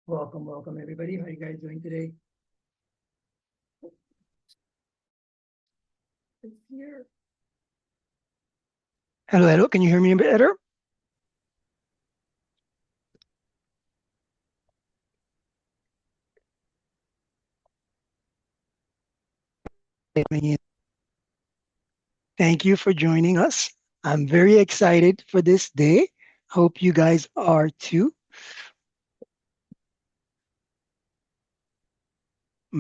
Welcome, everybody. How you guys doing today? It's here. Hello. Can you hear me a bit better? Thank you for joining us. I'm very excited for this day. Hope you guys are too.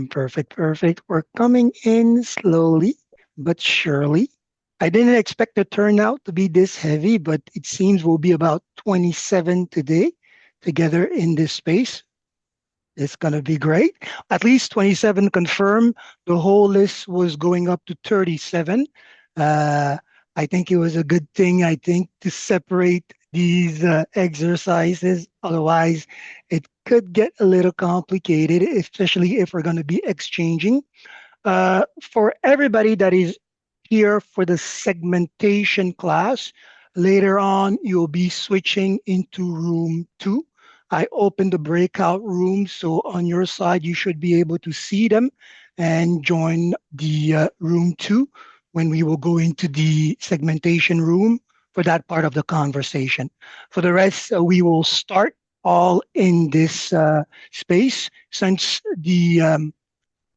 Perfect. We're coming in slowly but surely. I didn't expect the turnout to be this heavy, but it seems we'll be about 27 today together in this space. It's going to be great. At least 27 confirmed. The whole list was going up to 37. Uh, I think it was a good thing, to separate these exercises. Otherwise, it could get a little complicated, especially if we're going to be exchanging. For everybody that is here for the segmentation class, later on, you'll be switching into room 2. I opened the breakout room, so on your side, you should be able to see them and join the room 2 when we will go into the segmentation room for that part of the conversation. For the rest, we will start all in this space since the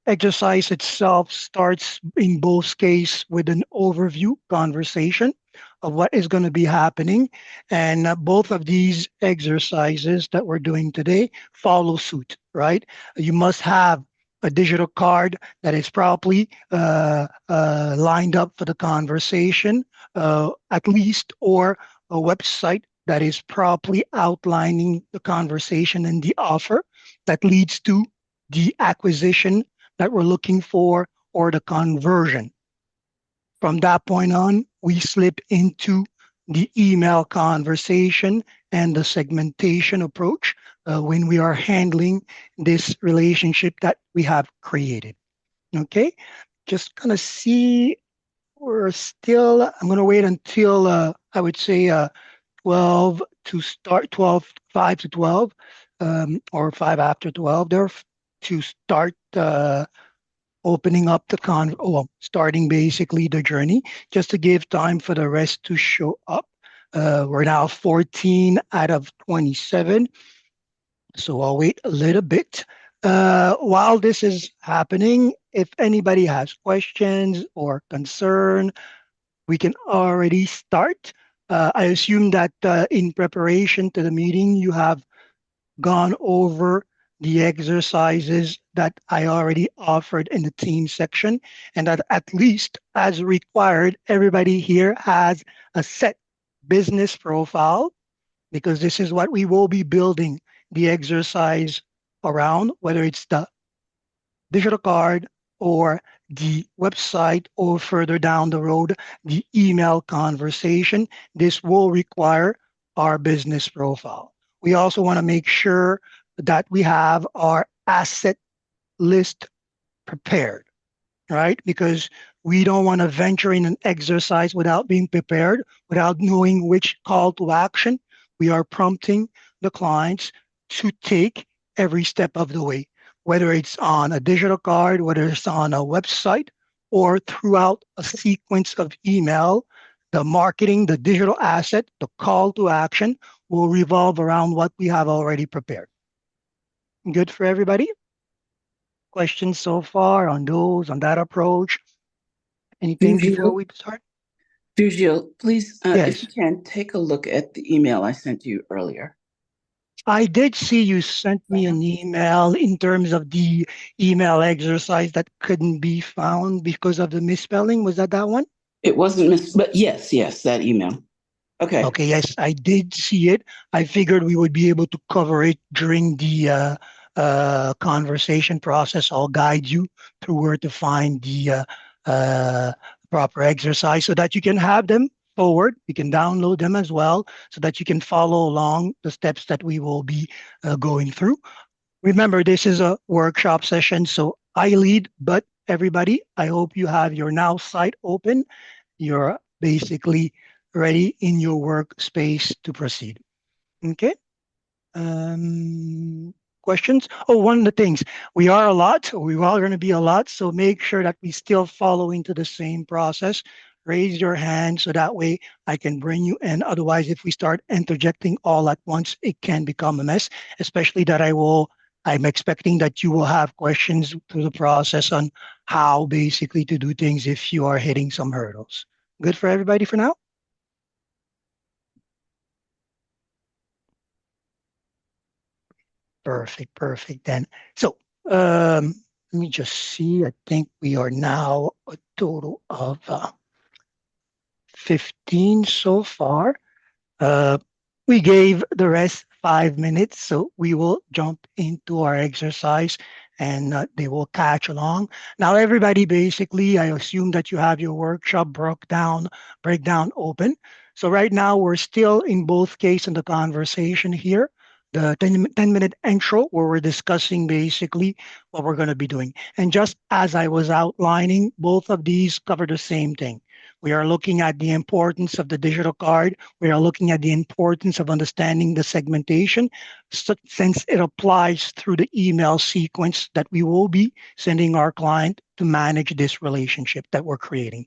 exercise itself starts in both cases with an overview conversation of what is going to be happening. And both of these exercises that we're doing today follow suit, right? You must have a digital card that is properly lined up for the conversation, at least, or a website that is properly outlining the conversation and the offer that leads to the acquisition that we're looking for or the conversion. From that point on, we slip into the email conversation and the segmentation approach when we are handling this relationship that we have created. Okay, just gonna see. I'm gonna wait until I would say 12 to start, 12, 5 to 12, or 5 after 12 there to start opening up starting basically the journey, just to give time for the rest to show up. We're now 14 out of 27, so I'll wait a little bit. While this is happening, if anybody has questions or concern, we can already start. I assume that in preparation to the meeting, you have gone over the exercises that I already offered in the team section, and that at least as required, everybody here has a set business profile, because this is what we will be building the exercise around, whether it's the digital card or the website, or further down the road, the email conversation. This will require our business profile. We also want to make sure that we have our asset list prepared, right? Because we don't want to venture in an exercise without being prepared, without knowing which call to action we are prompting the clients to take every step of the way, whether it's on a digital card, whether it's on a website, or throughout a sequence of email. The marketing, the digital asset, the call to action will revolve around what we have already prepared. Good for everybody? Questions so far on that approach? Anything before we start? Virgil, please, if Yes. you can, take a look at the email I sent you earlier. I did see you sent me an email in terms of the email exercise that couldn't be found because of the misspelling. Was that one? It wasn't but yes, that email. Okay. Okay, yes, I did see it. I figured we would be able to cover it during the conversation process. I'll guide you through where to find the uh, proper exercise so that you can have them forward. You can download them as well so that you can follow along the steps that we will be going through. Remember, this is a workshop session, so I lead, but everybody, I hope you have your Nowsite open. You're basically ready in your workspace to proceed. Okay. questions. Oh, one of the things, we are a lot, we are going to be a lot, so make sure that we still follow into the same process. Raise your hand so that way I can bring you in. Otherwise, if we start interjecting all at once, it can become a mess, especially that I'm expecting that you will have questions through the process on how basically to do things if you are hitting some hurdles. Good for everybody for now? Perfect, perfect then. So let me just see. I think we are now a total of 15 so far. Uh, we gave the rest 5 minutes, so we will jump into our exercise and they will catch along. Now, everybody, basically, I assume that you have your workshop breakdown open. So right now, we're still in both case in the conversation here. The 10-minute intro where we're discussing basically what we're going to be doing. And just as I was outlining, both of these cover the same thing. We are looking at the importance of the digital card. We are looking at the importance of understanding the segmentation since it applies through the email sequence that we will be sending our client to manage this relationship that we're creating.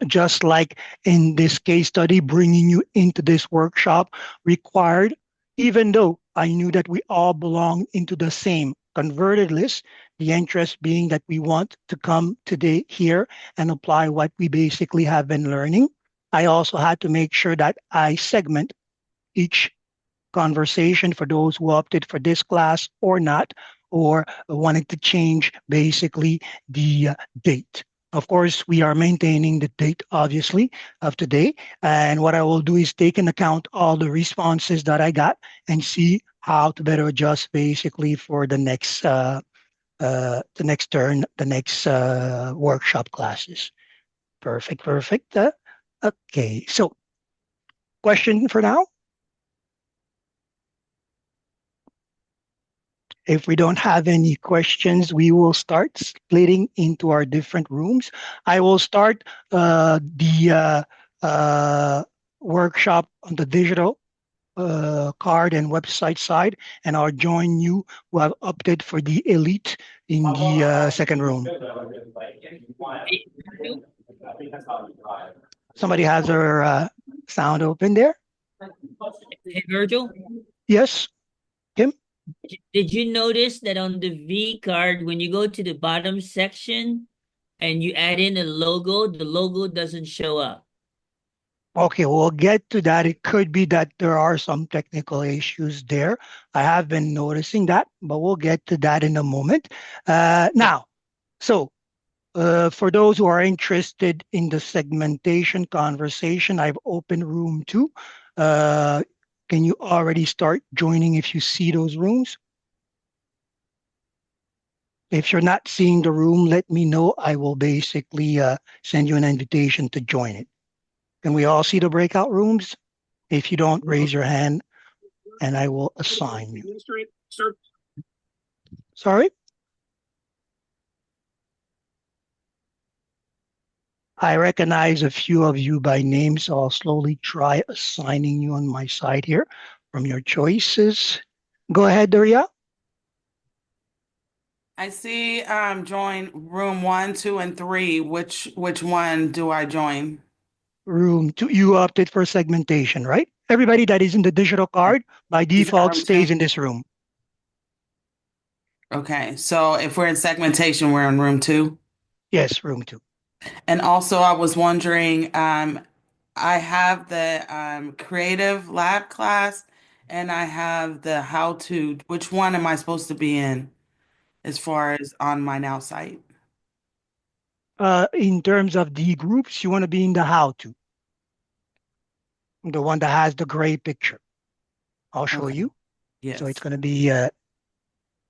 Just like in this case study, bringing you into this workshop required, even though I knew that we all belong into the same converted list, the interest being that we want to come today here and apply what we basically have been learning. I also had to make sure that I segment each conversation for those who opted for this class or not, or wanted to change basically the date. Of course, we are maintaining the date, obviously, of today. And what I will do is take into account all the responses that I got and see how to better adjust basically for the next turn, the next workshop classes. Perfect, perfect. Okay, so question for now? If we don't have any questions, we will start splitting into our different rooms. I will start the workshop on the digital card and website side, and I'll join you who have opted for the elite in the second room. Somebody has their sound open there? Hey, Virgil, Yes, Kim? did you notice that on the V card, when you go to the bottom section and you add in a logo, the logo doesn't show up? Okay, we'll get to that. It could be that there are some technical issues there. I have been noticing that, but we'll get to that in a moment. Now, so for those who are interested in the segmentation conversation, I've opened room 2. Can you already start joining if you see those rooms? If you're not seeing the room, let me know. I will basically send you an invitation to join it. Can we all see the breakout rooms? If you don't, raise your hand and I will assign you. Sorry? I recognize a few of you by name, so I'll slowly try assigning you on my side here from your choices. Go ahead, Daria. I see join room 1, 2, and 3. Which one do I join? Room 2, you opted for segmentation, right? Everybody that is in the digital card by Is that default room stays 2? in this room. Okay, so if we're in segmentation, we're in room 2. Yes, room 2. And also, I was wondering, I have the creative lab class and I have the how to. Which one am I supposed to be in as far as on my now site? In terms of the groups, you want to be in the how to, the one that has the gray picture. I'll show Okay, you. So it's yes. going to be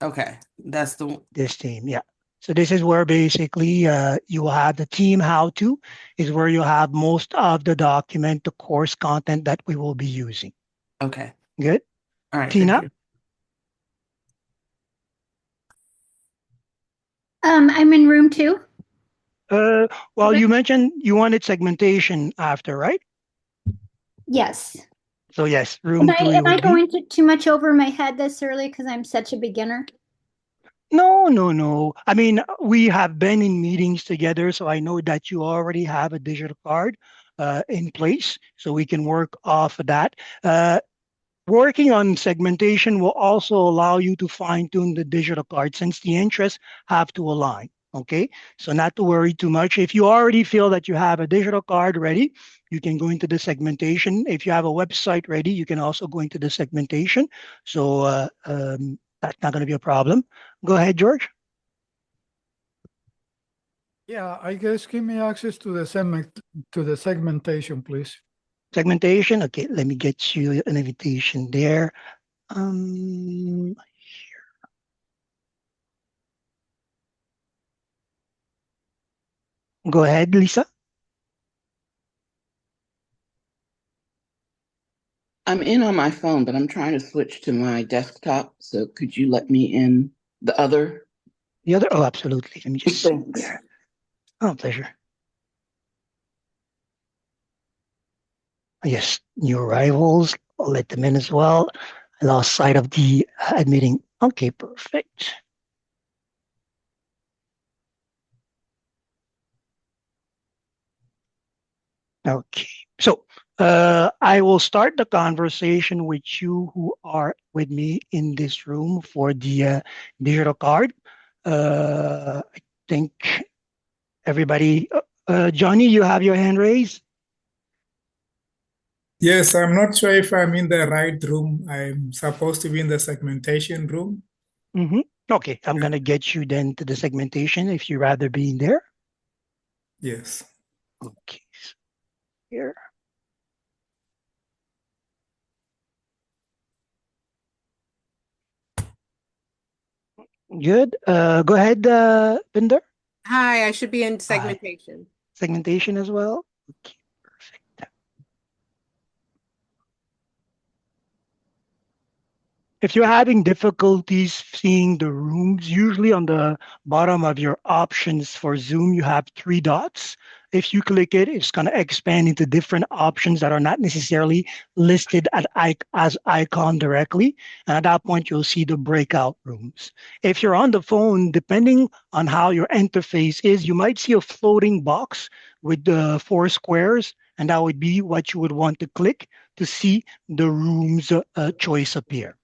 Okay, that's the this team. Yeah. So this is where basically you will have the team how to is where you have most of the document, the course content that we will be using. okay. Good. All right, thank Tina? you. I'm in room 2. Well, Okay. you mentioned you wanted segmentation after, right? Yes. So yes, Am room I, 3 am I would be. going too much over my head this early because I'm such a beginner? No, no, no. I mean, we have been in meetings together, so I know that you already have a digital card in place, so we can work off of that. Uh, Working on segmentation will also allow you to fine tune the digital card since the interests have to align. Okay, so not to worry too much. If you already feel that you have a digital card ready, you can go into the segmentation. If you have a website ready, you can also go into the segmentation. So that's not going to be a problem. Go ahead, George. Yeah, I guess give me access to the segmentation, please. Segmentation. Okay, let me get you an invitation there. Um, Go ahead, Lisa. I'm in on my phone, but I'm trying to switch to my desktop. So could you let me in the other? The other. Oh, absolutely. Let me just see Thanks. there. Oh, pleasure. Yes, new arrivals. I'll let them in as well. I lost sight of the admitting. Okay, perfect. Okay, so I will start the conversation with you who are with me in this room for the digital card. I think everybody, Johnny, you have your hand raised. Yes, I'm not sure if I'm in the right room. I'm supposed to be in the segmentation room. Mm-hmm. Okay, I'm gonna get you then to the segmentation if you rather be in there. Yes. Okay, so here. Good. Go ahead, Binder. Hi, I should be in Hi. segmentation. Segmentation as well. Okay, perfect. If you're having difficulties seeing the rooms, usually on the bottom of your options for Zoom, you have three dots. If you click it, it's going to expand into different options that are not necessarily listed as icon directly. And at that point, you'll see the breakout rooms. If you're on the phone, depending on how your interface is, you might see a floating box with the four squares, and that would be what you would want to click to see the room's choice appear.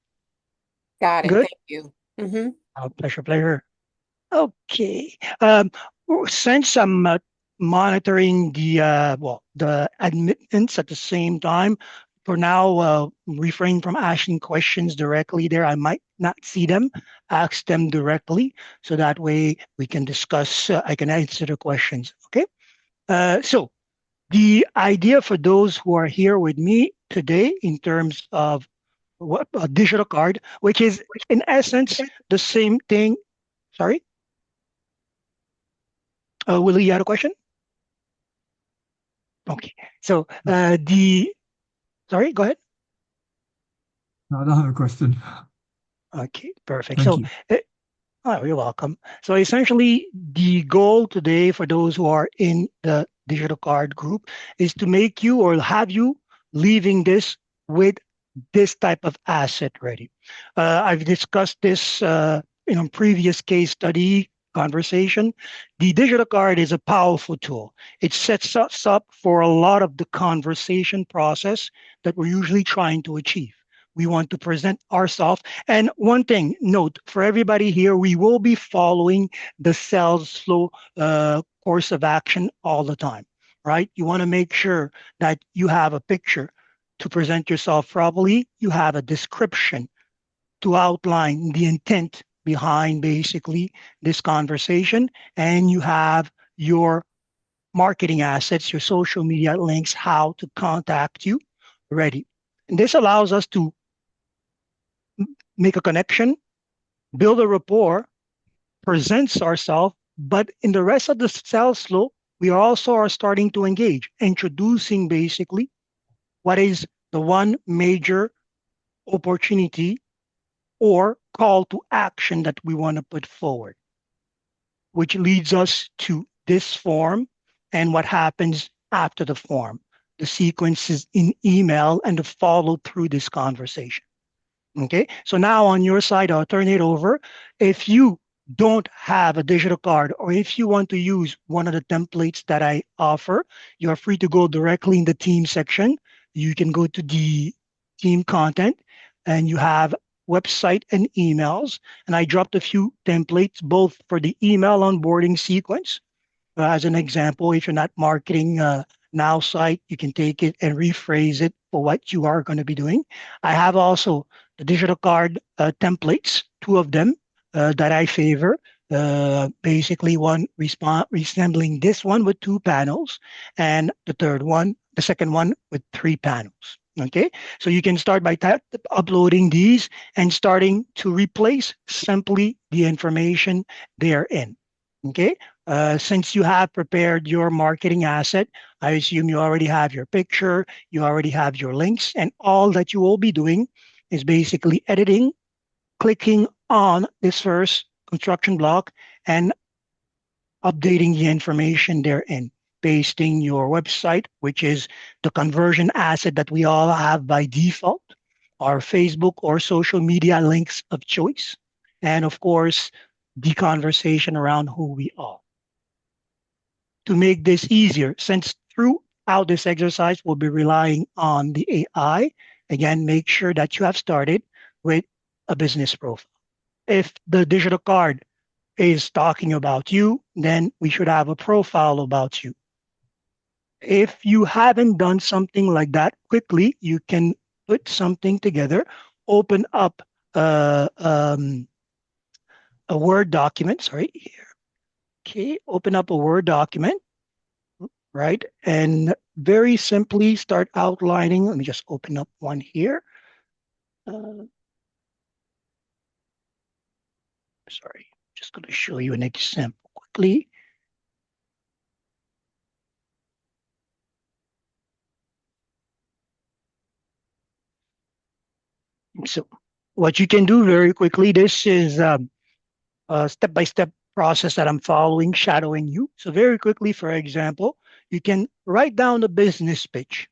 Got it. Good. Thank you. Mm-hmm. Pleasure, pleasure. Okay. Since I'm monitoring the the admittance at the same time, for now, refrain from asking questions directly there. I might not see them. Ask them directly, so that way we can discuss. I can answer the questions. Okay. So the idea for those who are here with me today, in terms of what a digital card, which is in essence the same thing. Sorry, Willie, you had a question? Okay, so sorry, go ahead. No, I don't have a question. Okay, perfect. Thank So, you. oh, you're welcome. So essentially, the goal today for those who are in the digital card group is to make you or have you leaving this with this type of asset ready. I've discussed this in a previous case study conversation. The digital card is a powerful tool. It sets us up for a lot of the conversation process that we're usually trying to achieve. We want to present ourselves. And one thing, note for everybody here, we will be following the sales flow course of action all the time, right? You want to make sure that you have a picture to present yourself properly, you have a description to outline the intent behind basically this conversation, and you have your marketing assets, your social media links, how to contact you ready. And this allows us to make a connection, build a rapport, presents ourselves, but in the rest of the sales flow, we also are starting to engage, introducing basically what is the one major opportunity or call to action that we want to put forward, which leads us to this form and what happens after the form. the sequences in email and to follow through this conversation. Okay, so now on your side, I'll turn it over. If you don't have a digital card, or if you want to use one of the templates that I offer, you're free to go directly in the team section. You can go to the team content and you have website and emails. And I dropped a few templates, both for the email onboarding sequence. As an example, if you're not marketing Nowsite, you can take it and rephrase it for what you are going to be doing. I have also the digital card templates, two of them that I favor. Basically, one resembling this one with two panels, and the second one with three panels. Okay, so you can start by uploading these and starting to replace simply the information therein. Okay, since you have prepared your marketing asset, I assume you already have your picture, you already have your links, and all that you will be doing is basically editing, clicking on this first construction block, and updating the information therein, pasting your website, which is the conversion asset that we all have by default, our Facebook or social media links of choice, and of course, the conversation around who we are. To make this easier, since throughout this exercise, we'll be relying on the AI, again, make sure that you have started with a business profile. If the digital card is talking about you, then we should have a profile about you. If you haven't done something like that quickly, you can put something together, open up a Word document, sorry, here. Okay, open up a Word document, right? And very simply start outlining. Let me just open up one here. Sorry, just going to show you an example quickly. So what you can do very quickly, this is a step-by-step process that I'm following, shadowing you. So very quickly, for example, you can write down a business pitch,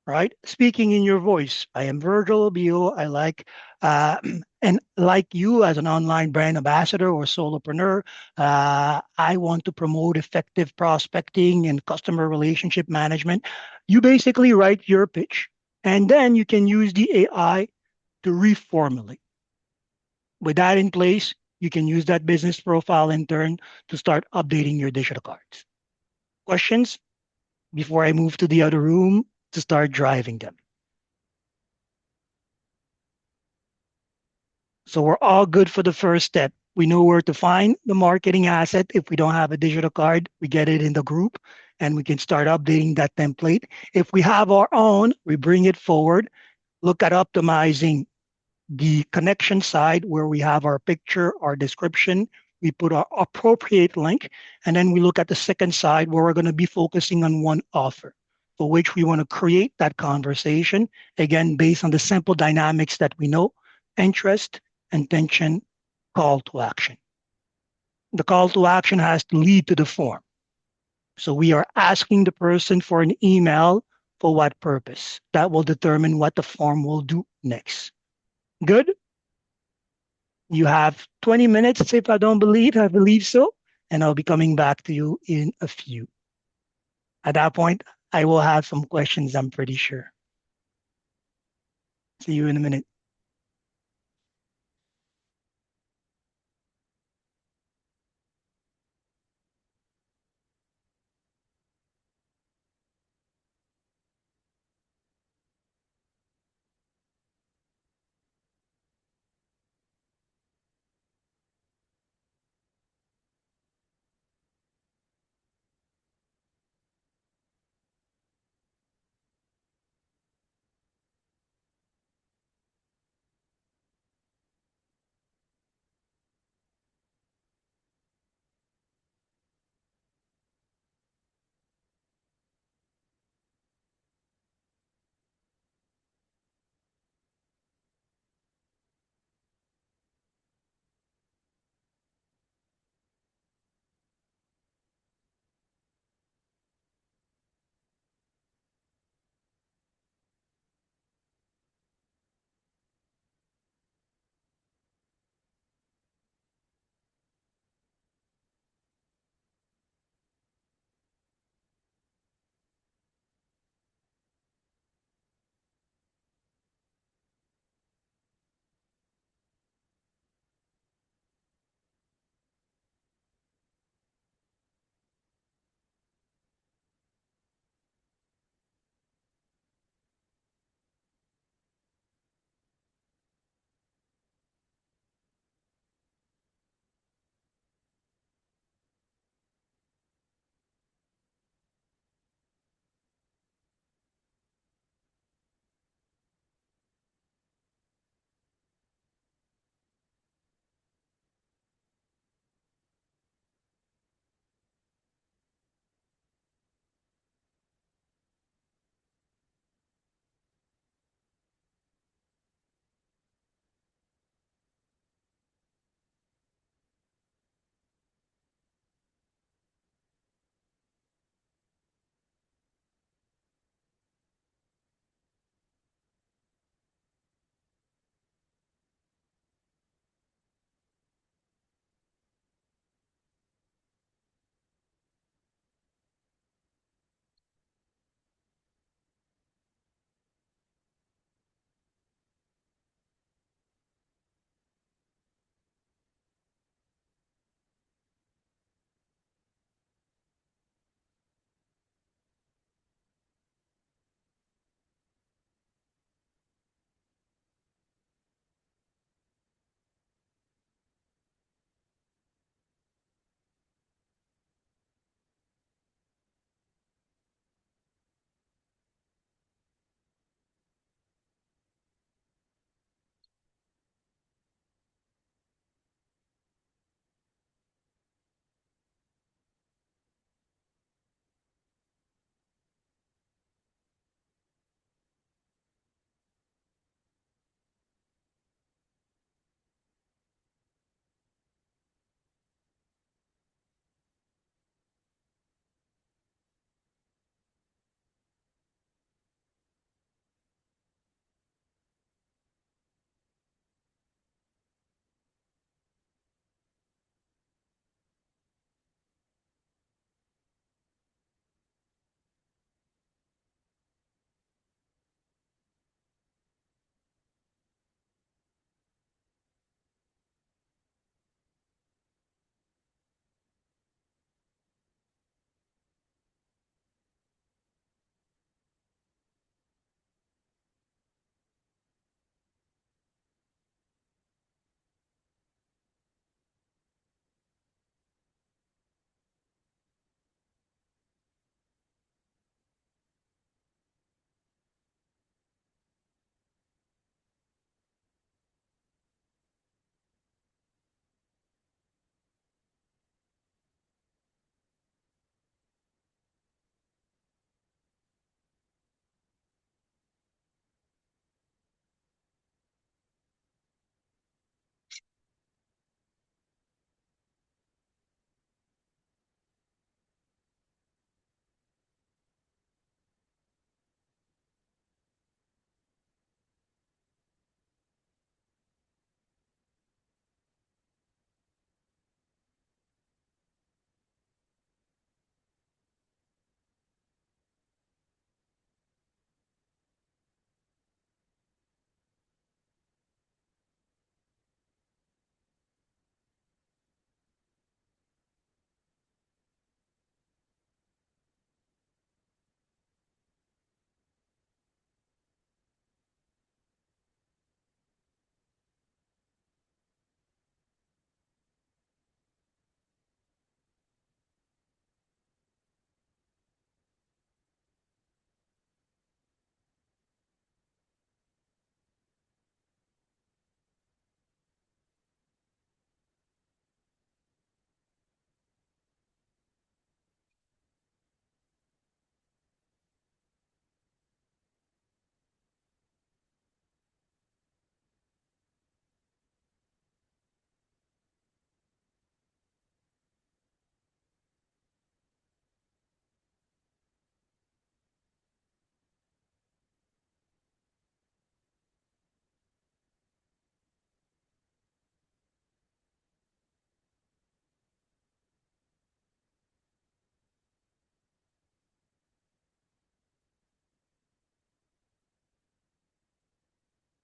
right? Speaking in your voice. I am Virgil Bio. I like, and like you as an online brand ambassador or solopreneur, I want to promote effective prospecting and customer relationship management. You basically write your pitch, and then you can use the AI to reformulate. With that in place, you can use that business profile in turn to start updating your digital cards. Questions before I move to the other room to start driving them? So we're all good for the first step. We know where to find the marketing asset. If we don't have a digital card, we get it in the group and we can start updating that template. If we have our own, we bring it forward, look at optimizing the connection side where we have our picture, our description, we put our appropriate link, and then we look at the second side where we're going to be focusing on one offer for which we want to create that conversation, again, based on the simple dynamics that we know, interest, intention, call to action. The call to action has to lead to the form. So we are asking the person for an email for what purpose? That will determine what the form will do next. Good? You have 20 minutes if I don't believe, I believe so. And I'll be coming back to you in a few. At that point, I will have some questions, I'm pretty sure. See you in a minute.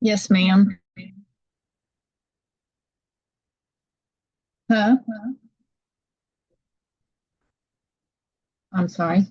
Yes, ma'am. Huh? I'm sorry.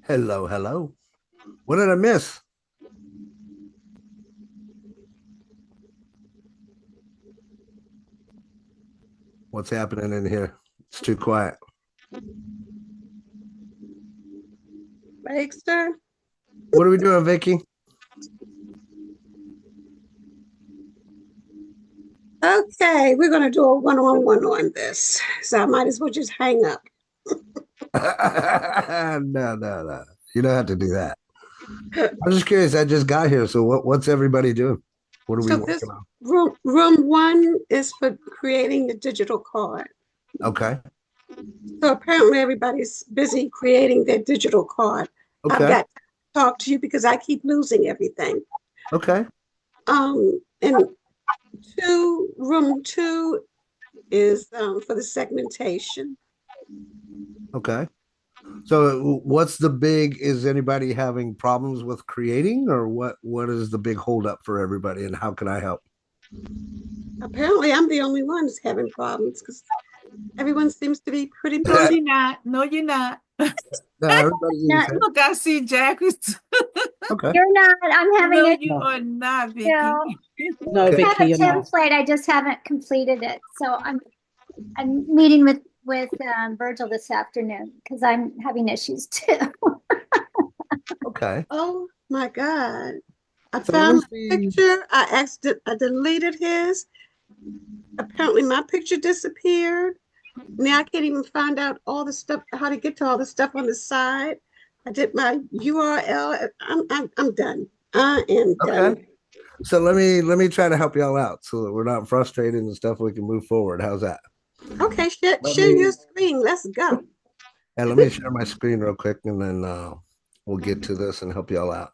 Hello, hello. What did I miss? What's happening in here? It's too quiet. Baxter? What are we doing, Vicky? Okay, we're gonna do a one-on-one on this. So I might as well just hang up. No. You don't have to do that. I'm just curious. I just got here. So what's everybody doing? What are we So this working on? room one is for creating the digital card. Okay. So apparently everybody's busy creating their digital card. I've Okay. got to talk to you because I keep losing everything. Okay. And room two is for the segmentation. Okay. So what's the big, is anybody having problems with creating, or what is the big holdup for everybody, and how can I help? Apparently I'm the only one who's having problems because everyone seems to be pretty No, busy. you're not. No, you're not. No, everybody's in the Not- same. Look, I see Jack. Okay. You're not. I'm having No, a, you are not, Vicky. no, No, Okay. I have Vicky, a you're not. template. I just haven't completed it. So I'm meeting with Virgil this afternoon because I'm having issues too. Okay. Oh my God. I So let me found my see. picture. I deleted his. Apparently my picture disappeared. Now I can't even find out all the stuff, how to get to all the stuff on the side. I did my URL. I'm done. I am done. Okay. So let me try to help y'all out so that we're not frustrated and stuff. We can move forward. How's that? Okay, Let share me your screen. Let's go. and let me share my screen real quick, and then we'll get to this and help y'all out.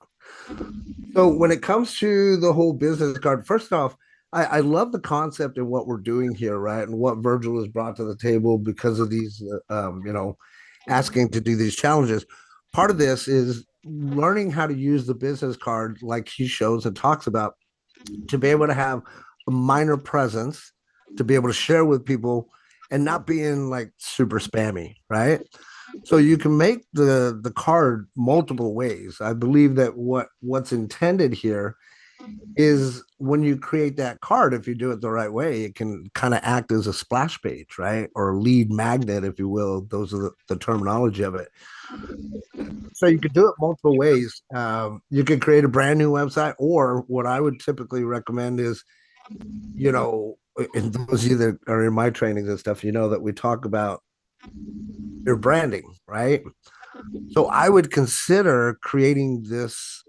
So when it comes to the whole business card, first off, I love the concept and what we're doing here, right? And what Virgil has brought to the table because of these, asking to do these challenges. Part of this is learning how to use the business card, like he shows and talks about, to be able to have a minor presence, to be able to share with people, and not being like super spammy, right? So you can make the card multiple ways. I believe that what's intended here is when you create that card, if you do it the right way, it can kind of act as a splash page, right? Or lead magnet, if you will. Those are the terminology of it. So you could do it multiple ways. You could create a brand new website, or what I would typically recommend is, and those of you that are in my trainings and stuff, that we talk about your branding, right? So I would consider creating this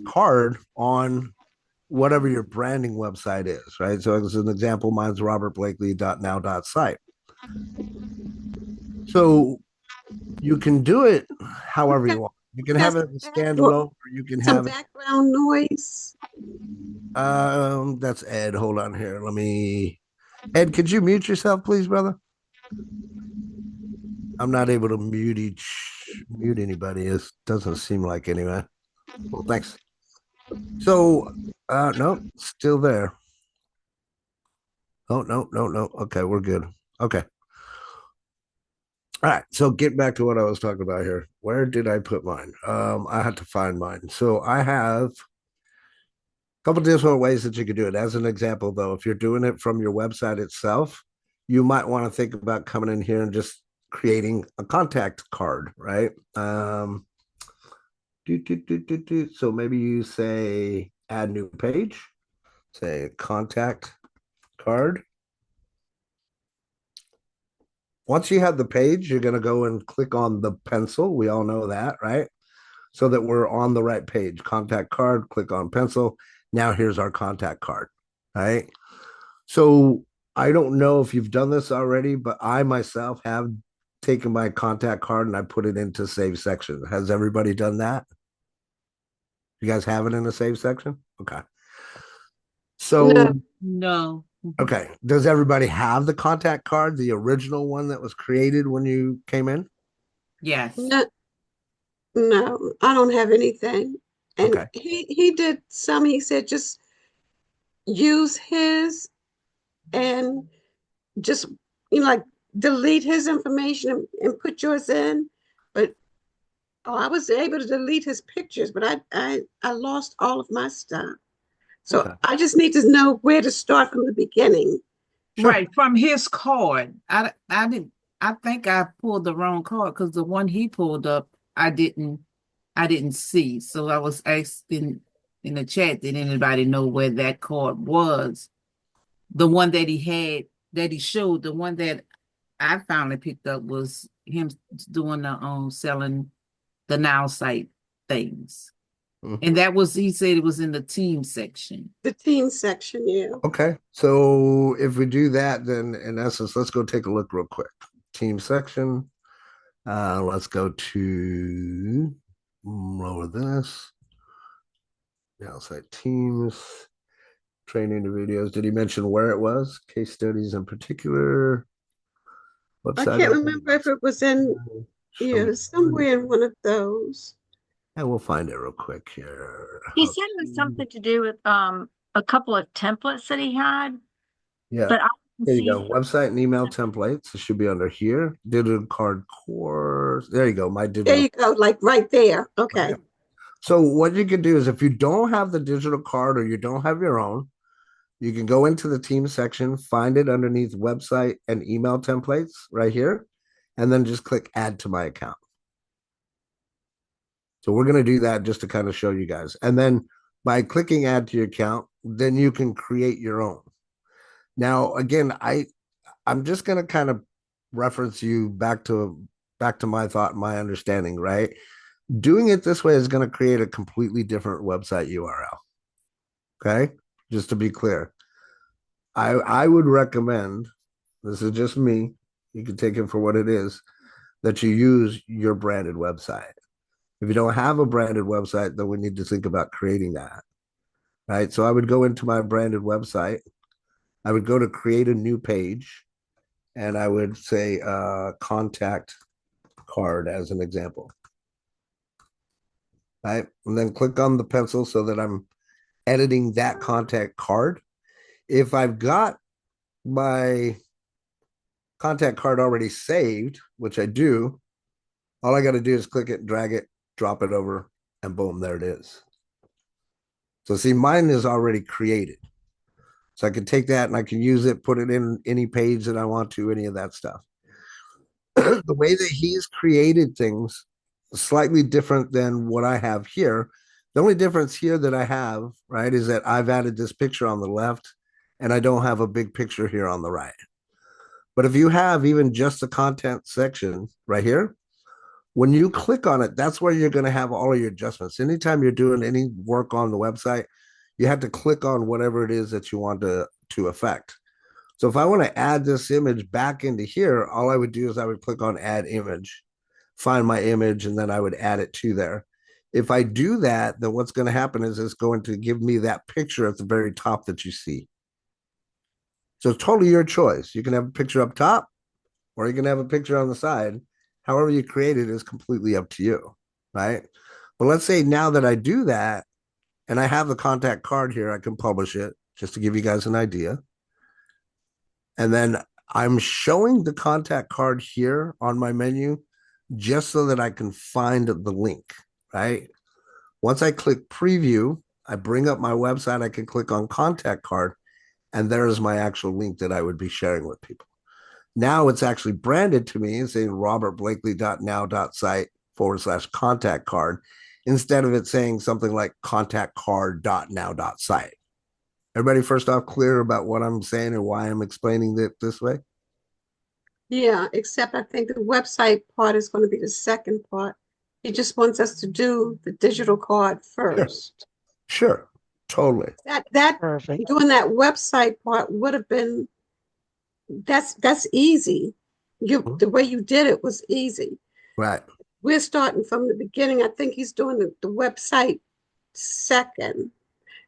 card on whatever your branding website is, right? So as an example, mine's robertblakely.now.site. So you can do it however you want. You can have it as a standalone, or you can Some have it. background noise. That's Ed. Hold on here. Ed, could you mute yourself, please, brother? I'm not able to mute anybody. It doesn't seem like anyway. Well, thanks. So, no, still there. Oh, no. Okay, we're good. Okay. All right. So get back to what I was talking about here. Where did I put mine? I had to find mine. So I have a couple different ways that you could do it. As an example, though, if you're doing it from your website itself, you might want to think about coming in here and just creating a contact card, right? So maybe you say add new page, say contact card. Once you have the page, you're going to go and click on the pencil. We all know that, right? So that we're on the right page. Contact card, click on pencil. Now here's our contact card, right? So I don't know if you've done this already, but I myself have taken my contact card and I put it into save section. Has everybody done that? You guys have it in the save section? Okay. So, No. okay. Does everybody have the contact card, the original one that was created when you came in? Yes. No, I don't have anything. And Okay. he did some, he said just use his and just, like delete his information and put yours in. But I was able to delete his pictures, but I lost all of my stuff. So Okay. I just need to know where to start from the beginning. Sure. Right, from his card. I think I pulled the wrong card because the one he pulled up, I didn't see. So I was asking in the chat, did anybody know where that card was? The one that he had, that he showed, the one that I finally picked up was him doing the selling the Nowsite things. And that was, he said it was in the team section. The team section, yeah. Okay. So if we do that, then in essence, let's go take a look real quick. Team section. Let's go to lower this. Outside teams. Training the videos. Did he mention where it was? Case studies in particular. Website. I can't remember if it was in, somewhere in one of those. And we'll find it real quick here. He said it was something to do with a couple of templates that he had. Yeah. But I There you go. Website and email templates. It should be under here. Digital card course. There you go. My digital. There you go, like right there. Okay. Right. So what you can do is if you don't have the digital card or you don't have your own, you can go into the team section, find it underneath website and email templates right here, and then just click add to my account. So we're going to do that just to kind of show you guys. And then by clicking add to your account, then you can create your own. Now, again, I'm just going to kind of reference you back to my thought, my understanding, right? Doing it this way is going to create a completely different website URL. Okay? Just to be clear. I would recommend, this is just me, you can take it for what it is, that you use your branded website. If you don't have a branded website, then we need to think about creating that, right? So I would go into my branded website. I would go to create a new page, and I would say contact card as an example, right? And then click on the pencil so that I'm editing that contact card. If I've got my contact card already saved, which I do, all I got to do is click it, drag it, drop it over, and boom, there it is. So see, mine is already created. So I can take that and I can use it, put it in any page that I want to, any of that stuff. The way that he's created things is slightly different than what I have here. The only difference here that I have, right, is that I've added this picture on the left and I don't have a big picture here on the right. But if you have even just the content section right here, when you click on it, that's where you're going to have all of your adjustments. Anytime you're doing any work on the website, you have to click on whatever it is that you want to affect. So if I want to add this image back into here, all I would do is I would click on add image, find my image, and then I would add it to there. If I do that, then what's going to happen is it's going to give me that picture at the very top that you see. So it's totally your choice. You can have a picture up top, or you can have a picture on the side, However you create it is completely up to you, right? But let's say now that I do that and I have the contact card here, I can publish it just to give you guys an idea. And then I'm showing the contact card here on my menu just so that I can find the link, right? Once I click preview, I bring up my website, I can click on contact card, and there's my actual link that I would be sharing with people. Now it's actually branded to me and saying robertblakely.now.site/contact card instead of it saying something like contactcard.now.site. Everybody, first off, clear about what I'm saying and why I'm explaining it this way? Yeah, except I think the website part is going to be the second part. He just wants us to do the digital card first. Sure, totally. That Perfect. doing that website part would have been that's easy. The way you did it was easy. Right. We're starting from the beginning. I think he's doing the website second.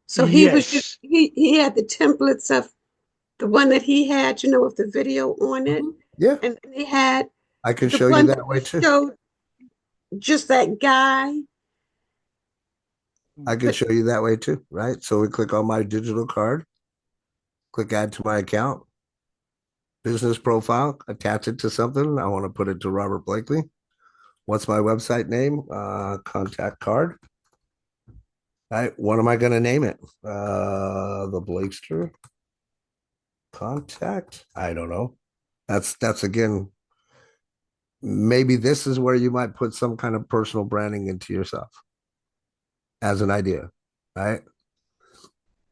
So he was Yes. he had the templates of the one that he had, with the video on it. Yeah. And he had I can the show you one that way too. showed just that guy. I can show you that way too, right? So we click on my digital card, click add to my account, business profile, attach it to something. I want to put it to Robert Blakely. What's my website name? Contact card. Right. What am I going to name it? The Blakester contact. I don't know. That's again, maybe this is where you might put some kind of personal branding into yourself as an idea, right?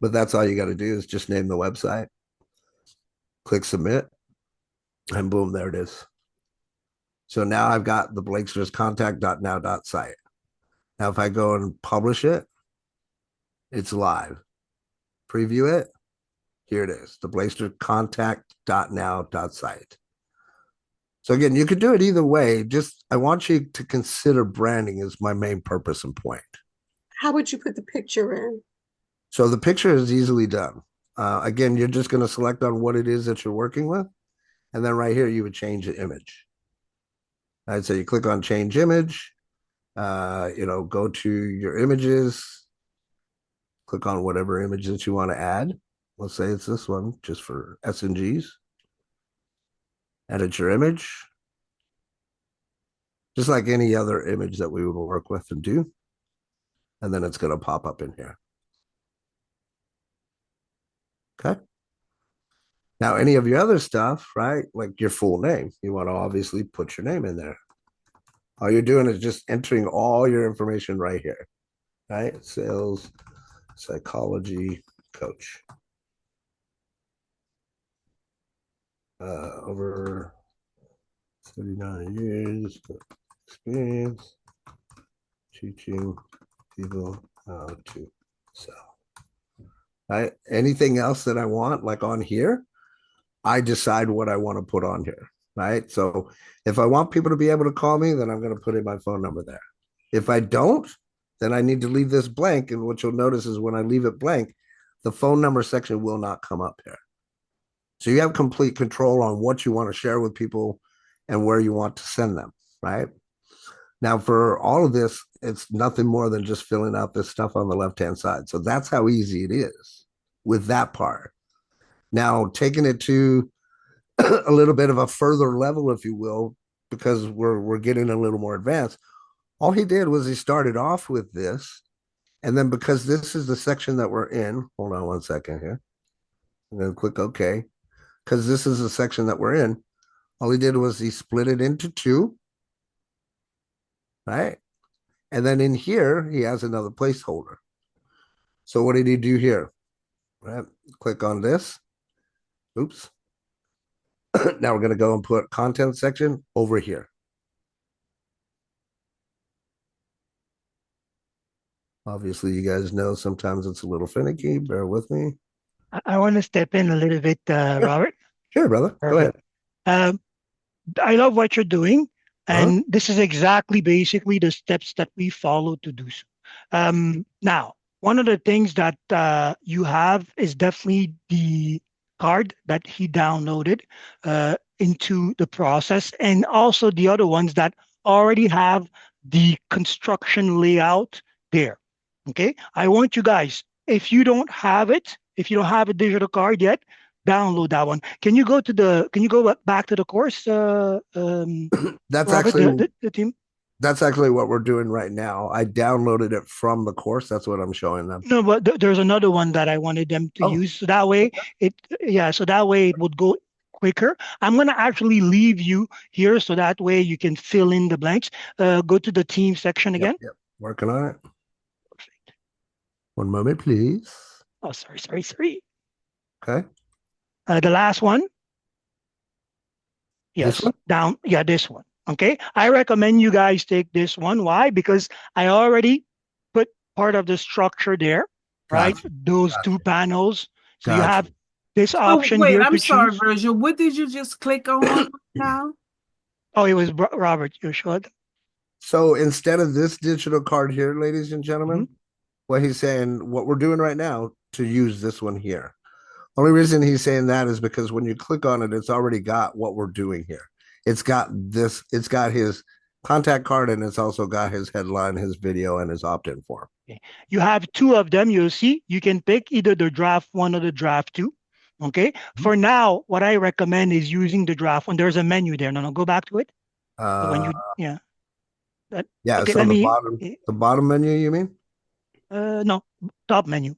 But that's all you got to do is just name the website, click submit, and boom, there it is. So now I've got the Blakester's contact.now.site. Now, if I go and publish it, it's live. Preview it. Here it is, the Blaster contact.now.site. So again, you could do it either way. Just I want you to consider branding as my main purpose and point. How would you put the picture in? So the picture is easily done. Again, you're just going to select on what it is that you're working with. And then right here, you would change the image. I'd say you click on change image, go to your images, click on whatever image that you want to add. Let's say it's this one, just for SNGs. Edit your image. Just like any other image that we would work with and do. And then it's going to pop up in here. Okay. Now, any of your other stuff, right? Like your full name, you want to obviously put your name in there. All you're doing is just entering all your information right here, right? Sales psychology coach. Over 39 years experience teaching people how to sell. Right? Anything else that I want, like on here, I decide what I want to put on here, right? So if I want people to be able to call me, then I'm going to put in my phone number there. If I don't, then I need to leave this blank. And what you'll notice is when I leave it blank, the phone number section will not come up here. So you have complete control on what you want to share with people and where you want to send them, right? Now, for all of this, it's nothing more than just filling out this stuff on the left-hand side. So that's how easy it is with that part. Now, taking it to a little bit of a further level, if you will, because we're getting a little more advanced. All he did was he started off with this. And then because this is the section that we're in, hold on one second here. I'm going to click OK. Because this is the section that we're in. All he did was he split it into two. Right. And then in here, he has another placeholder. So what did he do here? Right. Click on this. Oops. Now we're going to go and put content section over here. Obviously, you guys know sometimes it's a little finicky. Bear with me. I want to step in a little bit, Robert. Sure, brother. Perfect. Go ahead. I love what you're doing. And this is exactly basically the steps that we follow to do so. Now, one of the things that you have is definitely the card that he downloaded. into the process, and also the other ones that already have the construction layout there. Okay, I want you guys, if you don't have it, if you don't have a digital card yet, download that one. Can you go back to the course, That's Robert, actually the team? that's actually what we're doing right now. I downloaded it from the course. That's what I'm showing them. No, but there's another one that I wanted them to Oh, use. So that way so that way it would go quicker. I'm gonna actually leave you here so that way you can fill in the blanks. Go to the team section again. yep. Working on it. One moment, please. Oh, sorry. Okay. The last one. This Yes, one? down. Yeah, this one. Okay. I recommend you guys take this one. Why? Because I already put part of the structure there, right? Gotcha. Those two panels. So you Gotcha. have this Oh, option wait, here I'm to sorry, choose. Virgil. What did you just click on now? Oh, it was Robert. You showed. So instead of this digital card here, ladies and gentlemen, Mm-hmm. what he's saying, what we're doing right now to use this one here. Only reason he's saying that is because when you click on it, it's already got what we're doing here. It's got his contact card, and it's also got his headline, his video, and his opt-in form. Okay. You have two of them. You'll see you can pick either the draft one or the draft two. Okay. For now, what I recommend is using the draft one. There's a menu there. No, go back to it. When you okay, So let the me bottom menu, you mean? no, top menu.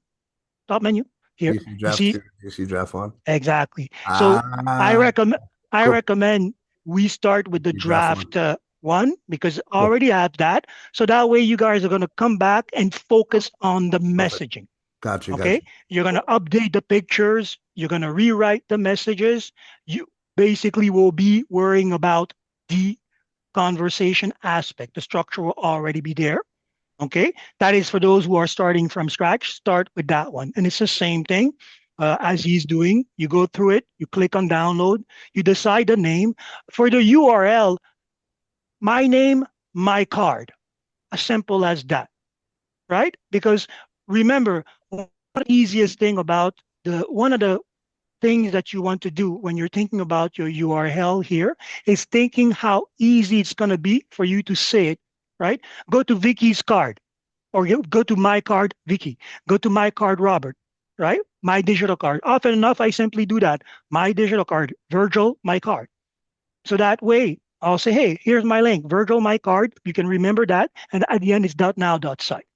Top menu here. DC You draft see 2, DC draft 1. exactly. So I Cool. recommend we start with the DC draft draft one because I already have that. So that way you guys are going to come back and focus on the messaging. Gotcha. Okay. You're going to update the pictures. You're going to rewrite the messages. You basically will be worrying about the conversation aspect. The structure will already be there. Okay. That is for those who are starting from scratch. Start with that one. And it's the same thing as he's doing. You go through it, you click on download, you decide the name. For the URL, my name, my card. As simple as that. Right? Because remember, one of the easiest thing about one of the things that you want to do when you're thinking about your URL here is thinking how easy it's going to be for you to say it, right? Go to Vicky's card or go to my card, Vicky. Go to my card, Robert, right? My digital card. Often enough, I simply do that. My digital card, Virgil, my card. So that way, I'll say, hey, here's my link, Virgil, my card. You can remember that. And at the end, it's .now.site.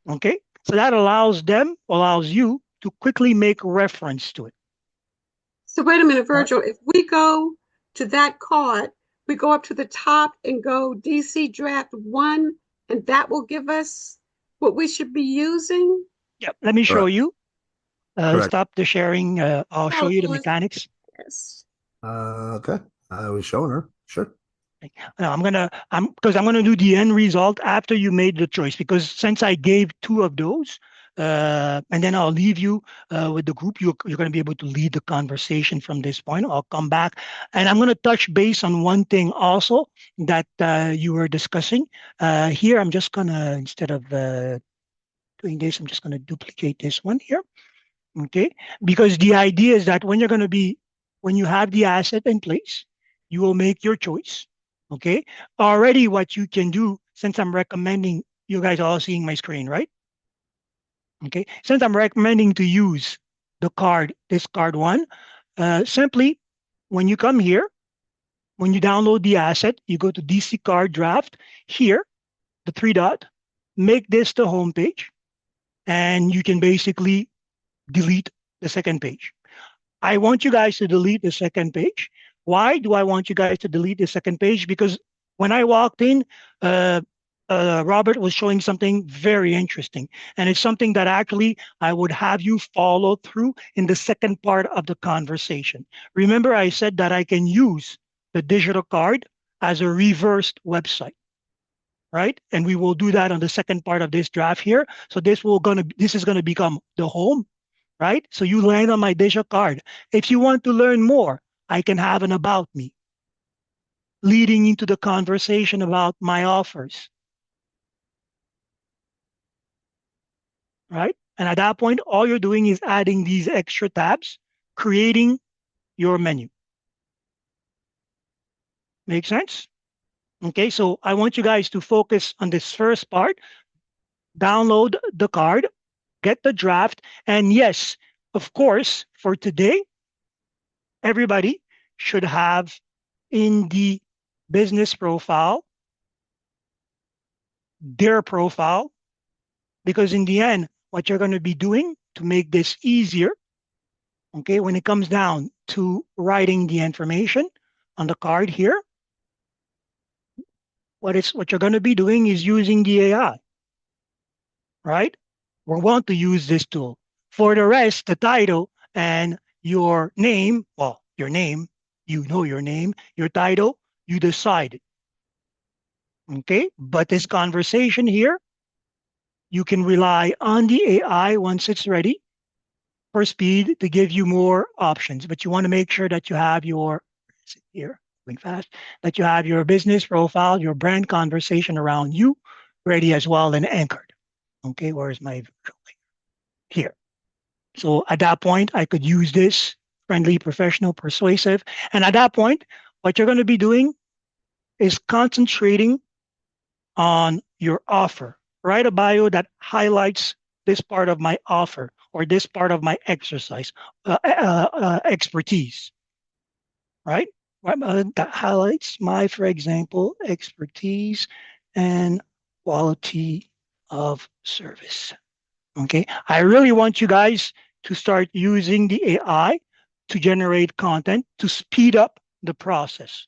Okay? So that allows you to quickly make reference to it. So wait a minute, Virgil, if we go to that card, we go up to the top and go DC draft 1, and that will give us what we should be using? Yep, let me show you. Stop the sharing. I'll show you the good. mechanics. Yes. Okay. I was showing her. Sure. I'm gonna do the end result after you made the choice, because since I gave two of those, and then I'll leave you with the group. You're going to be able to lead the conversation from this point. I'll come back, and I'm going to touch base on one thing also that you were discussing. Here, I'm just going to, instead of doing this, I'm just going to duplicate this one here. Okay, because the idea is that when you have the asset in place, you will make your choice. Okay, already what you can do, since I'm recommending, you guys are all seeing my screen, right? Okay, since I'm recommending to use this card one, simply when you come here, when you download the asset, you go to DC card draft here, the three dot, make this the home page, and you can basically delete the second page. I want you guys to delete the second page. Why do I want you guys to delete the second page? Because when I walked in, Robert was showing something very interesting. And it's something that actually I would have you follow through in the second part of the conversation. Remember, I said that I can use the digital card as a reversed website, right? And we will do that on the second part of this draft here. So this is gonna become the home, right? So you land on my digital card. If you want to learn more, I can have an about me leading into the conversation about my offers, right? And at that point, all you're doing is adding these extra tabs, creating your menu. Make sense? Okay, so I want you guys to focus on this first part. Download the card, get the draft, and yes, of course, for today, everybody should have in the business profile their profile, because in the end, what you're going to be doing to make this easier, okay, when it comes down to writing the information on the card here, what you're going to be doing is using the AI, right? We want to use this tool. For the rest, the title and your name, well, your name, you know your name, your title, you decide. Okay, but this conversation here, you can rely on the AI once it's ready for speed to give you more options. But you want to make sure that you have your, here, going fast, that you have your business profile, your brand conversation around you ready as well and anchored. Okay, where's my here? So at that point, I could use this friendly, professional, persuasive. And at that point, what you're going to be doing is concentrating on your offer. Write a bio that highlights this part of my offer or this part of my exercise, expertise, right? That highlights my, for example, expertise and quality of service. Okay, I really want you guys to start using the AI to generate content to speed up the process,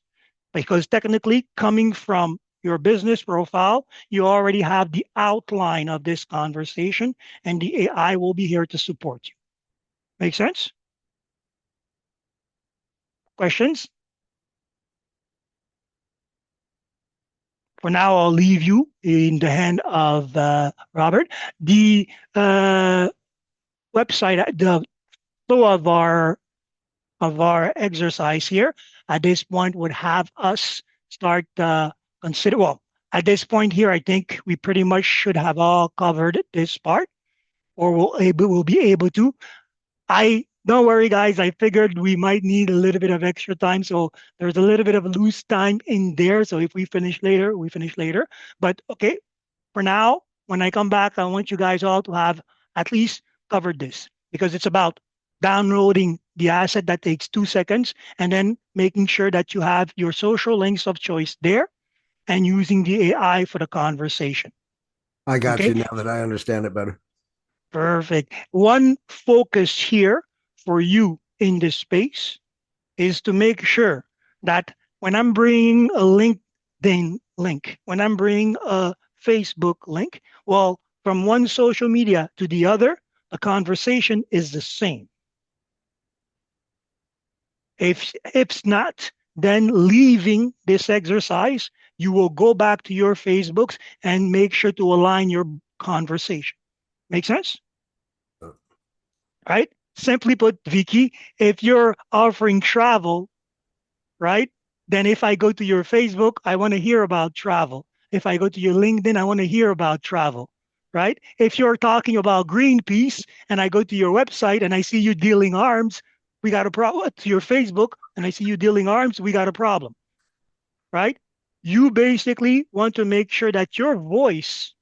because technically coming from your business profile, you already have the outline of this conversation and the AI will be here to support you. Make sense? Questions? For now, I'll leave you in the hand of Robert. The website, the flow of our exercise here at this point would have us start consider. Well, at this point here, I think we pretty much should have all covered this part, or we'll be able to. I don't worry, guys. I figured we might need a little bit of extra time, so there's a little bit of loose time in there. So if we finish later, we finish later. But okay, for now, when I come back, I want you guys all to have at least covered this, because it's about downloading the asset that takes 2 seconds and then making sure that you have your social links of choice there and using the AI for the conversation. I got Okay? you now that I understand it better. Perfect. One focus here for you in this space is to make sure that when I'm bringing a LinkedIn link, when I'm bringing a Facebook link, well, from one social media to the other, the conversation is the same. If it's not, then leaving this exercise, you will go back to your Facebooks and make sure to align your conversation. Make sense? Right? Simply put, Vicky, if you're offering travel, right? Then if I go to your Facebook, I want to hear about travel. If I go to your LinkedIn, I want to hear about travel, right? If you're talking about Greenpeace and I go to your website and I see you dealing arms, we got a problem. To your Facebook and I see you dealing arms, we got a problem, right? You basically want to make sure that your voice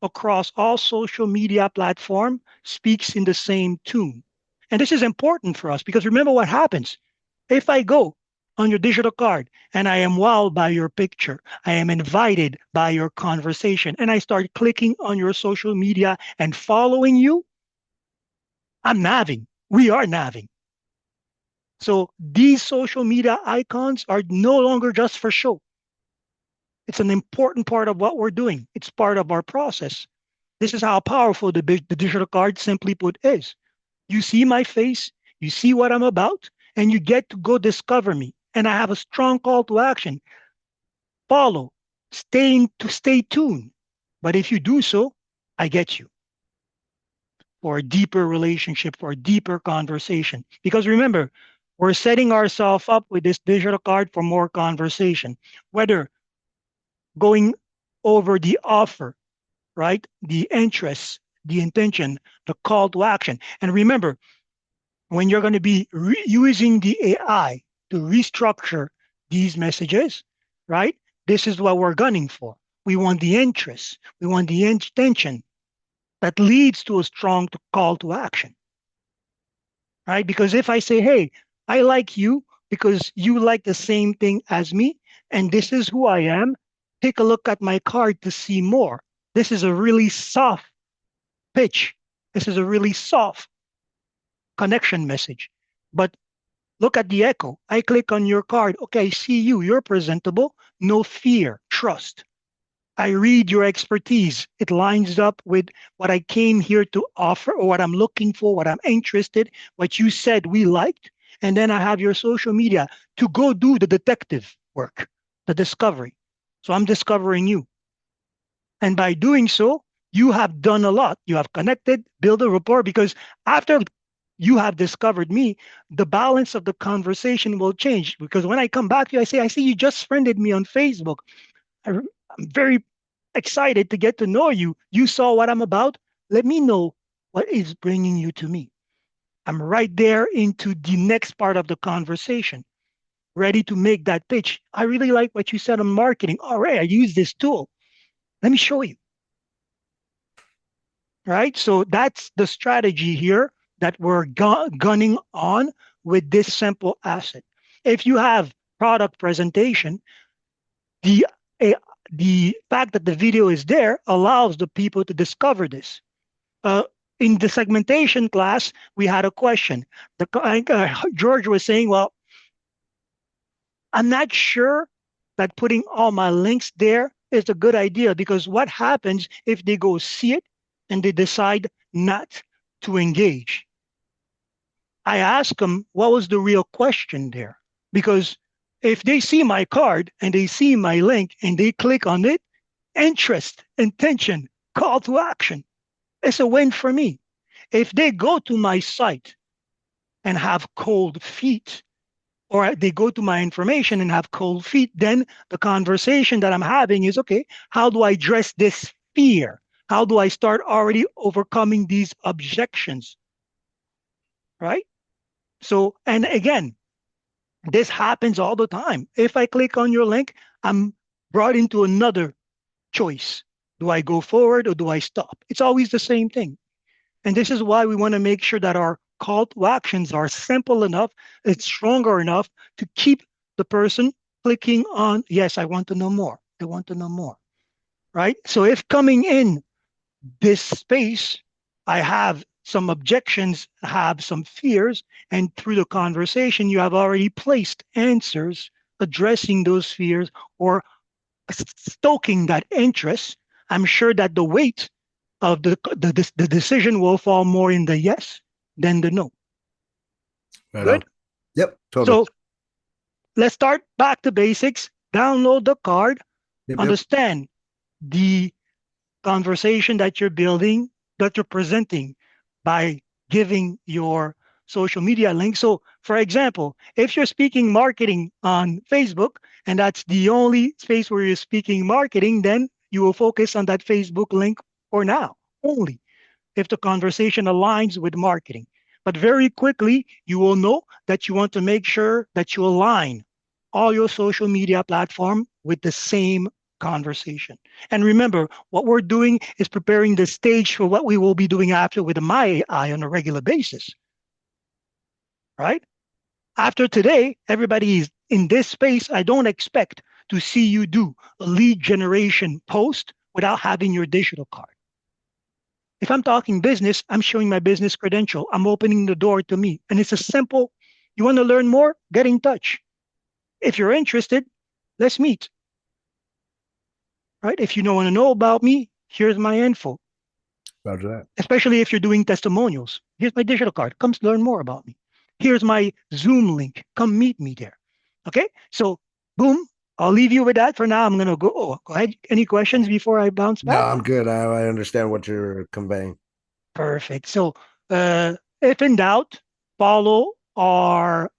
across all social media platform speaks in the same tune. And this is important for us because remember what happens. If I go on your digital card and I am wowed by your picture, I am invited by your conversation, and I start clicking on your social media and following you, I'm naving. We are naving. So these social media icons are no longer just for show. It's an important part of what we're doing. It's part of our process. This is how powerful the digital card, simply put, is. You see my face, you see what I'm about, and you get to go discover me. And I have a strong call to action. Follow, stay tuned. But if you do so, I get you for a deeper relationship, for a deeper conversation. Because remember, we're setting ourselves up with this digital card for more conversation, whether going over the offer, right? The interests, the intention, the call to action. And remember, when you're going to be using the AI to restructure these messages, right? This is what we're gunning for. We want the interest. We want the intention that leads to a strong call to action, right? Because if I say, hey, I like you because you like the same thing as me, and this is who I am, take a look at my card to see more. This is a really soft pitch. This is a really soft connection message. But look at the echo. I click on your card. Okay, I see you. You're presentable. No fear, trust. I read your expertise. It lines up with what I came here to offer or what I'm looking for, what I'm interested, what you said we liked. And then I have your social media to go do the detective work, the discovery. So I'm discovering you. And by doing so, you have done a lot. You have connected, build a rapport, because after you have discovered me, the balance of the conversation will change. Because when I come back to you, I say, I see you just friended me on Facebook. I'm very excited to get to know you. You saw what I'm about. Let me know what is bringing you to me. I'm right there into the next part of the conversation, ready to make that pitch. I really like what you said on marketing. All right, I use this tool. Let me show you. Right? So that's the strategy here that we're gunning on with this simple asset. If you have product presentation, the the fact that the video is there allows the people to discover this. In the segmentation class, we had a question. George was saying, well, I'm not sure that putting all my links there is a good idea, because what happens if they go see it and they decide not to engage? I asked them, what was the real question there? Because if they see my card and they see my link and they click on it, interest, intention, call to action, it's a win for me. If they go to my site and have cold feet, or they go to my information and have cold feet, then the conversation that I'm having is, okay, how do I address this fear? How do I start already overcoming these objections? Right? So, and again, this happens all the time. If I click on your link, I'm brought into another choice. Do I go forward or do I stop? It's always the same thing. And this is why we want to make sure that our call to actions are simple enough, it's stronger enough to keep the person clicking on, yes, I want to know more. I want to know more. Right? So if coming in this space, I have some objections, have some fears, and through the conversation, you have already placed answers addressing those fears or stoking that interest, I'm sure that the weight of the decision will fall more in the yes than the no. Right Good? on. Yep, totally. So let's start back to basics. Download the card, understand the conversation that you're building, that you're presenting by giving your social media link. So for example, if you're speaking marketing on Facebook and that's the only space where you're speaking marketing, then you will focus on that Facebook link for now only if the conversation aligns with marketing. But very quickly, you will know that you want to make sure that you align all your social media platform with the same conversation. And remember, what we're doing is preparing the stage for what we will be doing after with the MyAI on a regular basis. Right? After today, everybody is in this space. I don't expect to see you do a lead generation post without having your digital card. If I'm talking business, I'm showing my business credential. I'm opening the door to me. And it's a simple, you want to learn more? Get in touch. If you're interested, let's meet. Right? If you don't want to know about me, here's my info. Roger that. Especially if you're doing testimonials. Here's my digital card. Come learn more about me. Here's my Zoom link. Come meet me there. Okay? So, boom. I'll leave you with that for now. I'm going to go. Oh, go ahead. Any questions before I bounce back? No, I'm good. I understand what you're conveying. Perfect. So, if in doubt, follow our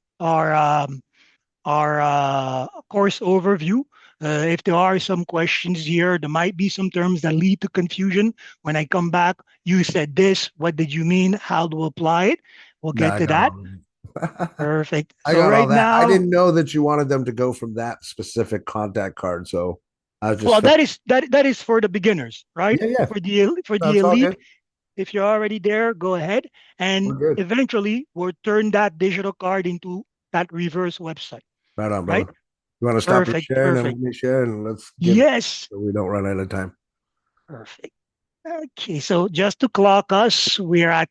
course overview. If there are some questions here, there might be some terms that lead to confusion. When I come back, you said this. What did you mean? How to apply it? We'll get to that. Perfect. I So got all right that. I now, didn't know that you wanted them to go from that specific contact card. So I was just well, that is for the beginners, right? yeah, yeah. For the That's all elite, good. if you're already there, go ahead. We're And good. eventually we'll turn that digital card into that reverse website, Right on, right? brother. You want to stop your Perfect, sharing and let perfect. me share and let's get Yes, so we don't run out of time. perfect. Okay, so just to clock us, we're at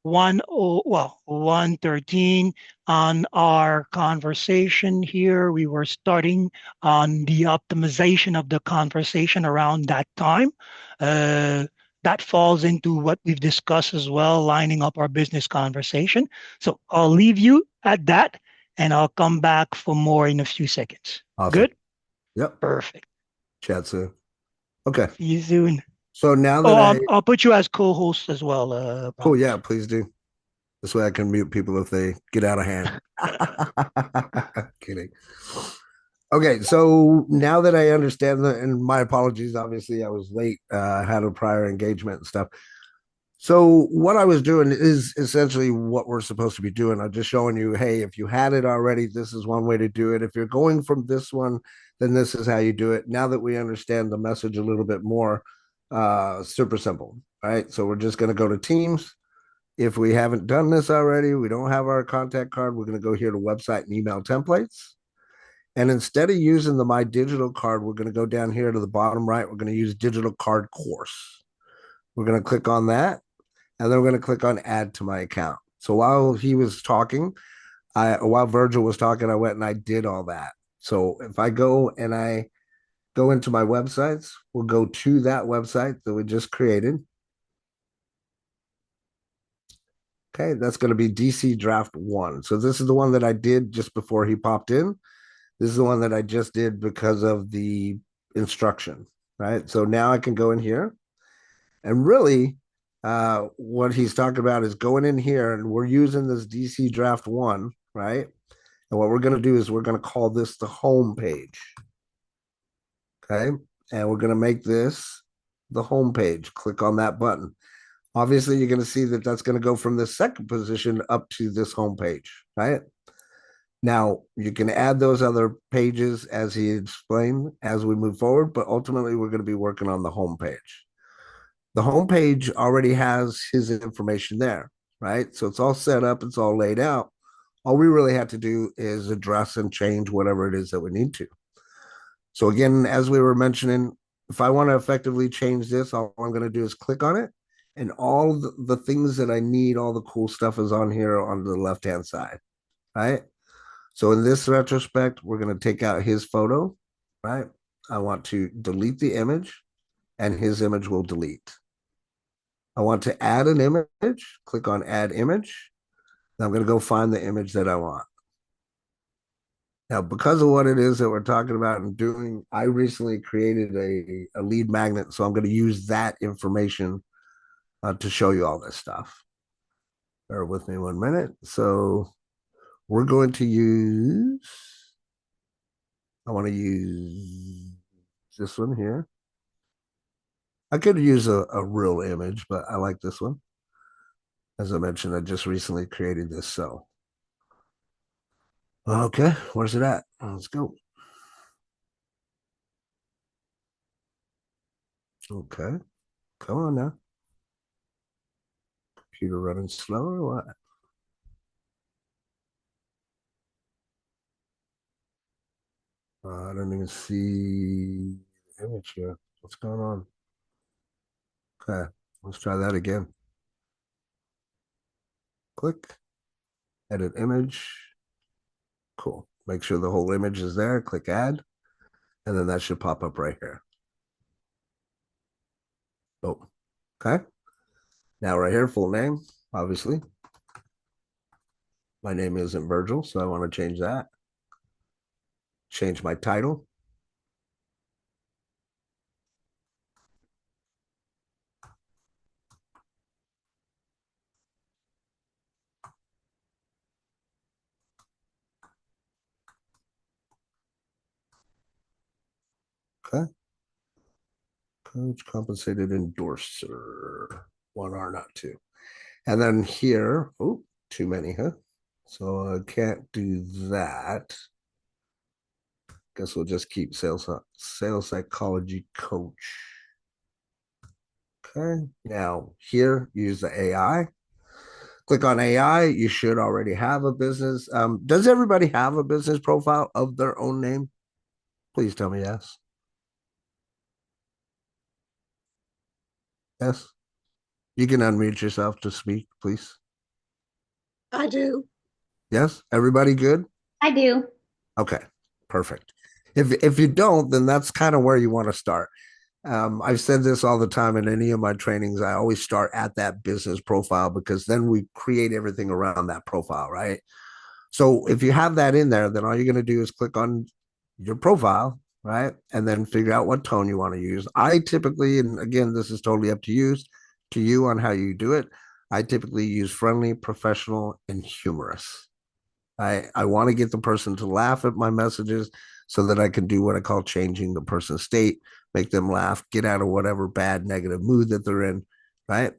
113 on our conversation here. We were starting on the optimization of the conversation around that time. Uh, that falls into what we've discussed as well, lining up our business conversation. So I'll leave you at that and I'll come back for more in a few seconds. Awesome. Good? Yep. Perfect. Chat soon. Okay. See you soon. So now Oh, that I'll put you as co-host as well. cool, Ron. yeah, please do. This way I can mute people if they get out of hand. Kidding. Okay, so now that I understand and my apologies, obviously I was late. I had a prior engagement and stuff. So what I was doing is essentially what we're supposed to be doing. I'm just showing you, hey, if you had it already, this is one way to do it. If you're going from this one, then this is how you do it. Now that we understand the message a little bit more, super simple, right? So we're just going to go to Teams. If we haven't done this already, we don't have our contact card, we're going to go here to website and email templates. And instead of using the My Digital card, we're going to go down here to the bottom right. We're going to use Digital Card Course. We're going to click on that. And then we're going to click on Add to My Account. So while he was talking, while Virgil was talking, I went and I did all that. So if I go and I go into my websites, we'll go to that website that we just created. Okay, that's going to be DC Draft 1. So this is the one that I did just before he popped in. This is the one that I just did because of the instruction, right? So now I can go in here and really what he's talking about is going in here and we're using this DC Draft 1, right? And what we're going to do is we're going to call this the home page. Okay. And we're going to make this the home page. Click on that button. Obviously, you're going to see that that's going to go from the second position up to this home page, right? Now, you can add those other pages as he explained as we move forward, but ultimately, we're going to be working on the home page. The home page already has his information there, right? So it's all set up, it's all laid out. All we really have to do is address and change whatever it is that we need to. So again, as we were mentioning, if I want to effectively change this, all I'm going to do is click on it. And all the things that I need, all the cool stuff is on here on the left-hand side, right? So in this retrospect, we're going to take out his photo, right? I want to delete the image and his image will delete. I want to add an image, click on add image. Now I'm going to go find the image that I want. Now, because of what it is that we're talking about and doing, I recently created a lead magnet. So I'm going to use that information to show you all this stuff. Bear with me 1 minute. So we're going to use, I want to use this one here. I could use a real image, but I like this one. As I mentioned, I just recently created this. So, okay, where's it at? Let's go. Okay, come on now. Computer running slow or what? I don't even see the image here. What's going on? Okay, let's try that again. Click, edit image. Cool. Make sure the whole image is there. Click add, and then that should pop up right here. Oh, okay. Now right here, full name, obviously. My name isn't Virgil, so I want to change that. Change my title. Okay. Coach compensated endorser. One R, not two. And then here, oh, too many, huh? So I can't do that. Guess we'll just keep sales psychology coach. Okay. Now here, use the AI. Click on AI. You should already have a business. Does everybody have a business profile of their own name? Please tell me yes. Yes. You can unmute yourself to speak, please. I do. Yes. Everybody good? I do. Okay. Perfect. If you don't, then that's kind of where you want to start. I've said this all the time in any of my trainings. I always start at that business profile because then we create everything around that profile, right? So if you have that in there, then all you're going to do is click on your profile, right? And then figure out what tone you want to use. I typically, and again, this is totally up to you on how you do it. I typically use friendly, professional, and humorous. I want to get the person to laugh at my messages so that I can do what I call changing the person's state, make them laugh, get out of whatever bad negative mood that they're in, right?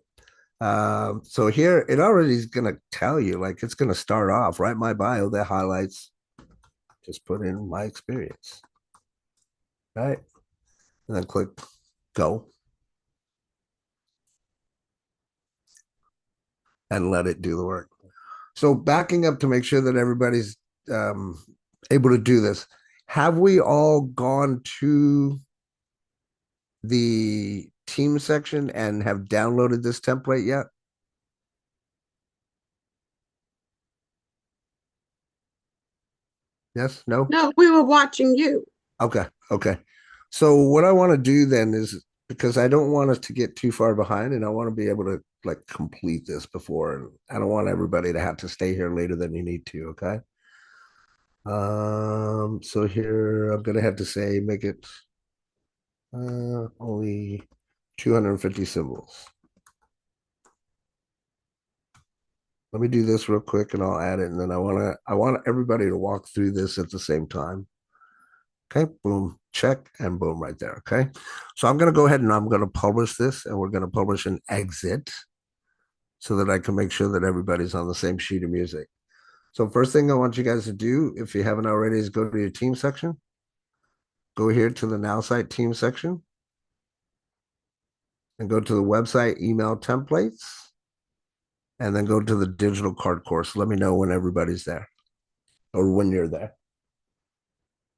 So here it already is going to tell you, like it's going to start off, right? My bio that highlights, just put in my experience, right? And then click go and let it do the work. So backing up to make sure that everybody's able to do this, have we all gone to the team section and have downloaded this template yet? Yes? No? No, we were watching you. Okay. Okay. So what I want to do then is, because I don't want us to get too far behind and I want to be able to like complete this before, and I don't want everybody to have to stay here later than you need to. Okay. So here I'm gonna have to say make it only 250 symbols. Let me do this real quick and I'll add it, and then I want everybody to walk through this at the same time. Okay, boom, check, and boom, right there. Okay, so I'm going to go ahead and I'm going to publish this, and we're going to publish an exit so that I can make sure that everybody's on the same sheet of music. So first thing I want you guys to do, if you haven't already, is go to your team section. Go here to the Nowsite team section and go to the website email templates, and then go to the digital card course. Let me know when everybody's there or when you're there.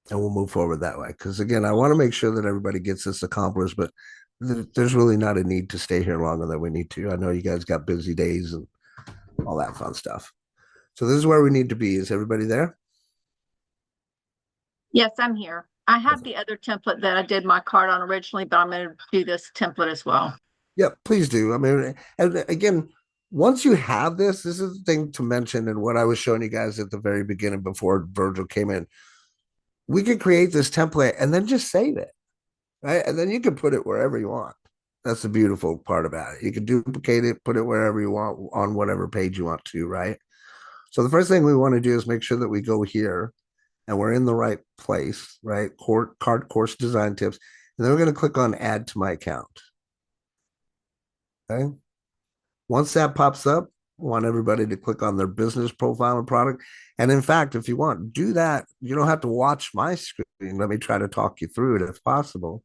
And we'll move forward that way. Because again, I want to make sure that everybody gets this accomplished, but there's really not a need to stay here longer than we need to. I know you guys got busy days and all that fun stuff. So this is where we need to be. Is everybody there? Yes, I'm here. I have the other template that I did my card on originally, but I'm going to do this template as well. Yeah, please do. I mean, and again, once you have this is the thing to mention, and what I was showing you guys at the very beginning before Virgil came in. We could create this template and then just save it, right? And then you can put it wherever you want. That's the beautiful part about it. You can duplicate it, put it wherever you want on whatever page you want to, right? So the first thing we want to do is make sure that we go here and we're in the right place, right? Card course design tips. And then we're going to click on add to my account. Okay. Once that pops up, I want everybody to click on their business profile and product. And in fact, if you want, do that. You don't have to watch my screen. Let me try to talk you through it if possible,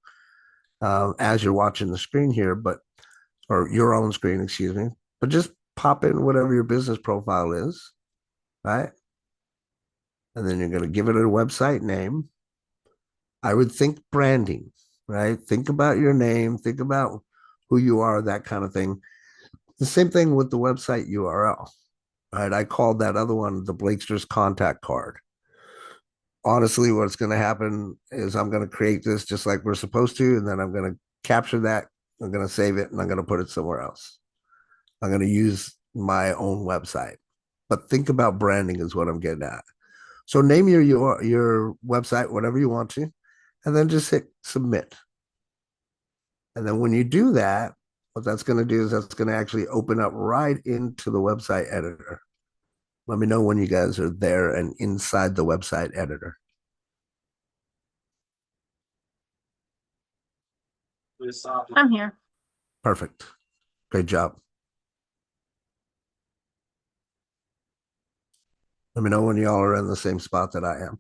as you're watching the screen here, or your own screen, excuse me. But just pop in whatever your business profile is, right? And then you're going to give it a website name. I would think branding, right? Think about your name, think about who you are, that kind of thing. The same thing with the website URL, right? I called that other one the Blakester's contact card. Honestly, what's going to happen is I'm going to create this just like we're supposed to, and then I'm going to capture that, I'm going to save it, and I'm going to put it somewhere else. I'm going to use my own website. But think about branding is what I'm getting at. So name your website, whatever you want to, and then just hit submit. And then when you do that, what that's going to do is that's going to actually open up right into the website editor. Let me know when you guys are there and inside the website editor. I'm here. Perfect. Great job. Let me know when y'all are in the same spot that I am.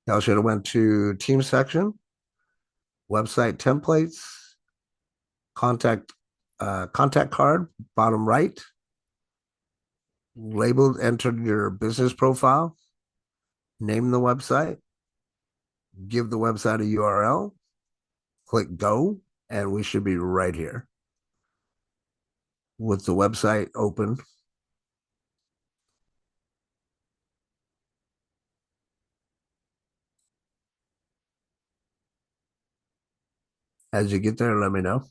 Y'all should have went to team section, website templates, contact card, bottom right, labeled, entered your business profile, name the website, give the website a URL, click go, and we should be right here with the website open. As you get there, let me know.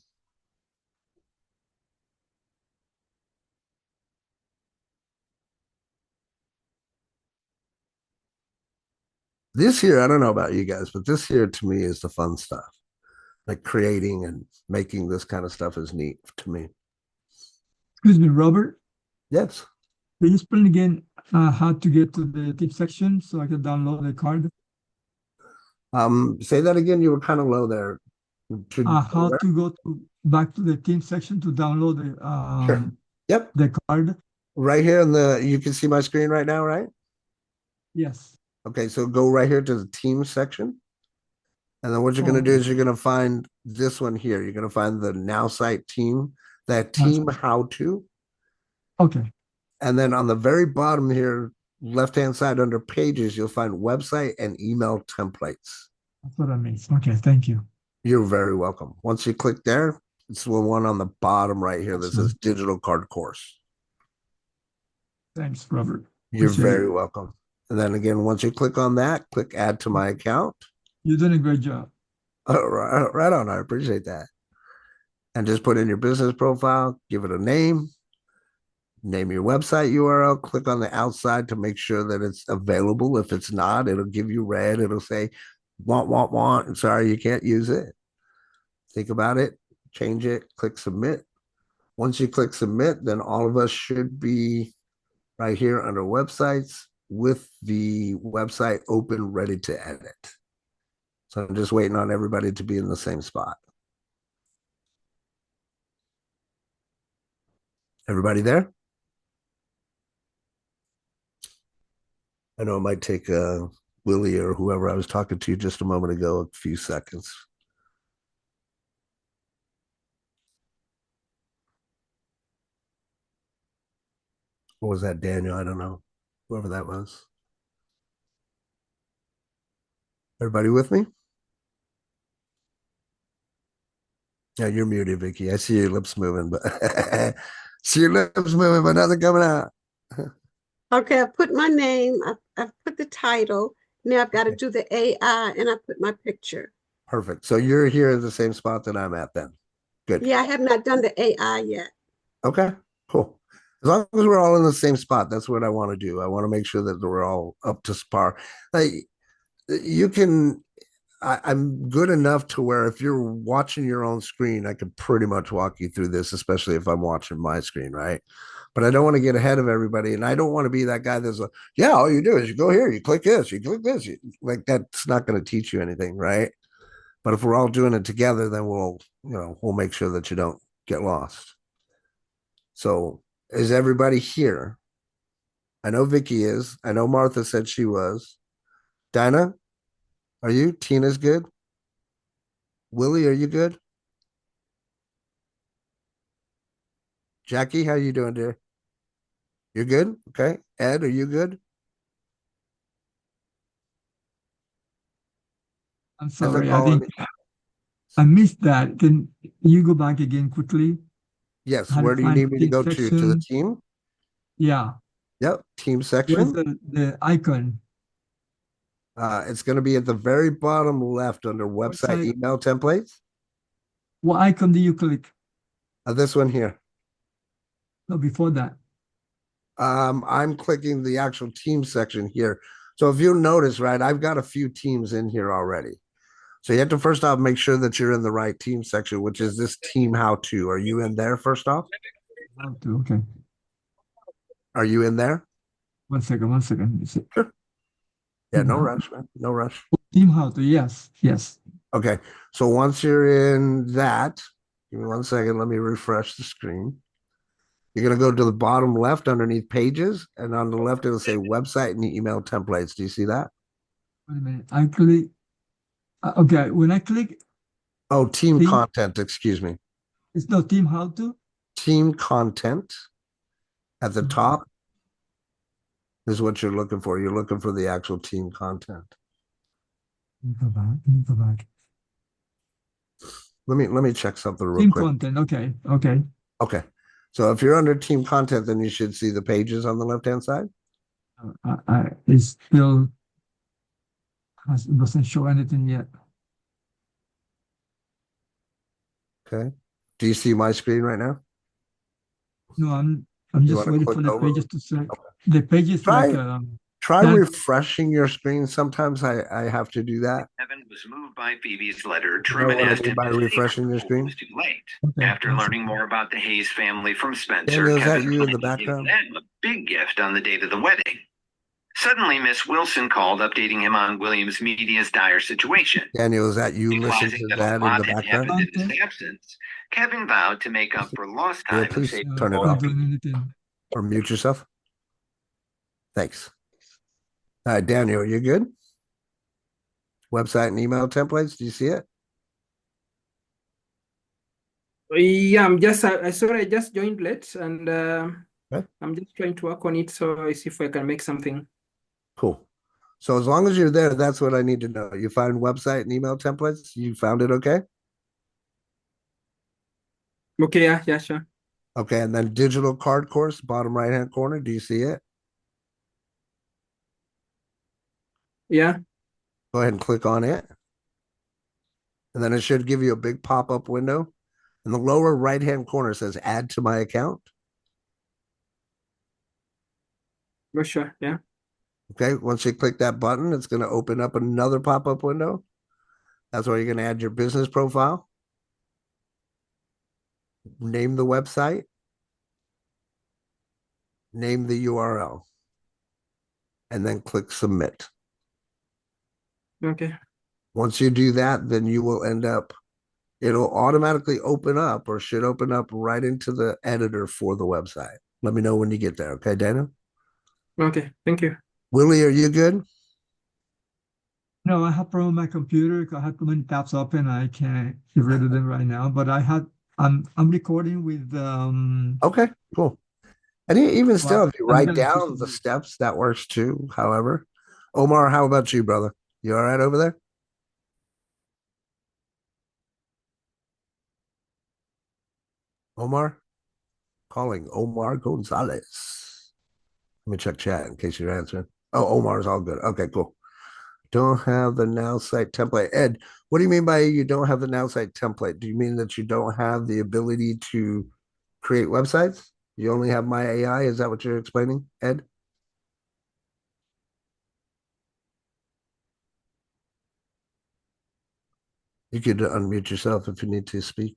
This here, I don't know about you guys, but this here to me is the fun stuff. Like creating and making this kind of stuff is neat to me. Excuse me, Robert. Yes. Can you explain again how to get to the tip section so I can download the card? Say that again. You were kind of low there. How to go back to the team section to download the Sure. Yep. the card? Right here you can see my screen right now, right? Yes. Okay, so go right here to the team section. And then what you're going to do is you're going to find this one here. You're going to find the Nowsite team, that team how to. Okay. And then on the very bottom here, left-hand side under pages, you'll find website and email templates. That's what I mean. Okay, thank you. You're very welcome. Once you click there, it's the one on the bottom right here that says digital card course. Thanks, Robert. You're Appreciate very it. welcome. And then again, once you click on that, click add to my account. You're doing a great job. Right on. I appreciate that. And just put in your business profile, give it a name your website URL, click on the outside to make sure that it's available. If it's not, it'll give you red. It'll say, want. And sorry, you can't use it. Think about it, change it, click submit. Once you click submit, then all of us should be right here under websites with the website open, ready to edit. So I'm just waiting on everybody to be in the same spot. Everybody there? I know it might take Willie or whoever I was talking to just a moment ago a few seconds. What was that, Daniel? I don't know. Whoever that was. Everybody with me? Yeah, you're muted, Vicky. I see your lips moving, but see your lips moving, but nothing coming out. Okay, I put my name, I've put the title. Now I've got to do the AI and I put my picture. Perfect. So you're here at the same spot that I'm at then. Good. Yeah, I have not done the AI yet. Okay, cool. As long as we're all in the same spot, that's what I want to do. I want to make sure that we're all up to par. Like you can, I'm good enough to where if you're watching your own screen, I could pretty much walk you through this, especially if I'm watching my screen, right? But I don't want to get ahead of everybody. And I don't want to be that guy that's like, yeah, all you do is you go here, you click this, you click this. Like that's not going to teach you anything, right? But if we're all doing it together, then we'll make sure that you don't get lost. So is everybody here? I know Vicky is. I know Martha said she was. Dinah, are you? Tina's good. Willie, are you good? Jackie, how you doing, dear? You're good? Okay. Ed, are you good? I'm sorry, I missed that. Can you go back again quickly? Yes. How Where do you need me to go section? to the team? Yeah. Yep. Team section. Where's the icon? It's going to be at the very bottom left under website email templates. What icon do you click? This one here. No, before that. I'm clicking the actual team section here. So if you'll notice, right, I've got a few teams in here already. So you have to first off make sure that you're in the right team section, which is this team how to. Are you in there first off? How to, okay. Are you in there? One second. Sure. Yeah, no rush, man. No rush. Team how to, yes. Okay. So once you're in that, Give me 1 second. Let me refresh the screen. You're going to go to the bottom left underneath pages, and on the left, it'll say website and email templates. Do you see that? Wait a minute. I click. Okay, when I click, Oh, team content, excuse me. it's not team how to? Team content at the top is what you're looking for. You're looking for the actual team content. Let me go back. Let me check something real Team quick. content. Okay. Okay. So if you're under team content, then you should see the pages on the left-hand side. It's still it doesn't show anything yet. Okay. Do you see my screen right now? No, I'm just waiting for the pages to say. Okay. The pages Try refreshing your screen. Sometimes I have to do that. Evan was moved by Phoebe's letter. You know what I Truman mean by refreshing your screen? was too late. Okay. After learning more about the Hayes family from Spencer, Daniel, is that Kevin you in the planned to give background? them a big gift on the date of the wedding. Suddenly, Miss Wilson called, updating him on Williams Media's dire situation. Daniel, is that you listening Realizing to that a that in lot the had background? happened in his absence, Kevin vowed to make up for lost Yeah, time. please and turn it Not off doing anything. or mute yourself. Thanks. All right, Daniel, you good? Website and email templates. Do you see it? Yeah, I sorry, I just joined late, and Okay. I'm just trying to work on it. So I see if I can make something. Cool. So as long as you're there, that's what I need to know. You find website and email templates. You found it, okay? Okay, yeah, sure. Okay, and then digital card course, bottom right-hand corner. Do you see it? Yeah. Go ahead and click on it. And then it should give you a big pop-up window. In the lower right-hand corner says add to my account. Oh, sure, yeah. Okay, once you click that button, it's going to open up another pop-up window. That's where you're going to add your business profile. Name the website. Name the URL. And then click submit. Okay. Once you do that, then you will end up, it'll automatically open up or should open up right into the editor for the website. Let me know when you get there. Okay, Daniel? Okay, thank you. Willie, are you good? No, I have problem with my computer. I have too many tabs open. I can't get rid of them right now. But I'm recording with Okay, cool. And even still, if you I'm write gonna down choose the steps, that works too. However, Omar, how about you, brother? You all right over there? Omar? Calling Omar Gonzalez. Let me check chat in case you're answering. Oh, Omar's all good. Okay, cool. Don't have the Nowsite template. Ed, what do you mean by you don't have the Nowsite template? Do you mean that you don't have the ability to create websites? You only have MyAI? Is that what you're explaining, Ed? You could unmute yourself if you need to speak.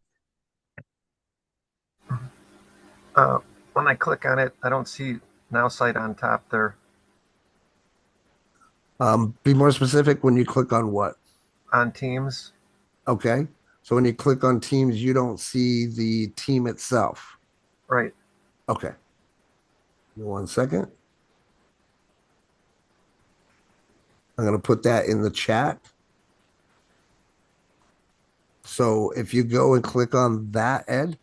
When I click on it, I don't see Nowsite on top there. Be more specific when you click on what? On Teams. Okay. So when you click on Teams, you don't see the team itself. Right. Okay. 1 second. I'm going to put that in the chat. So if you go and click on that, Ed,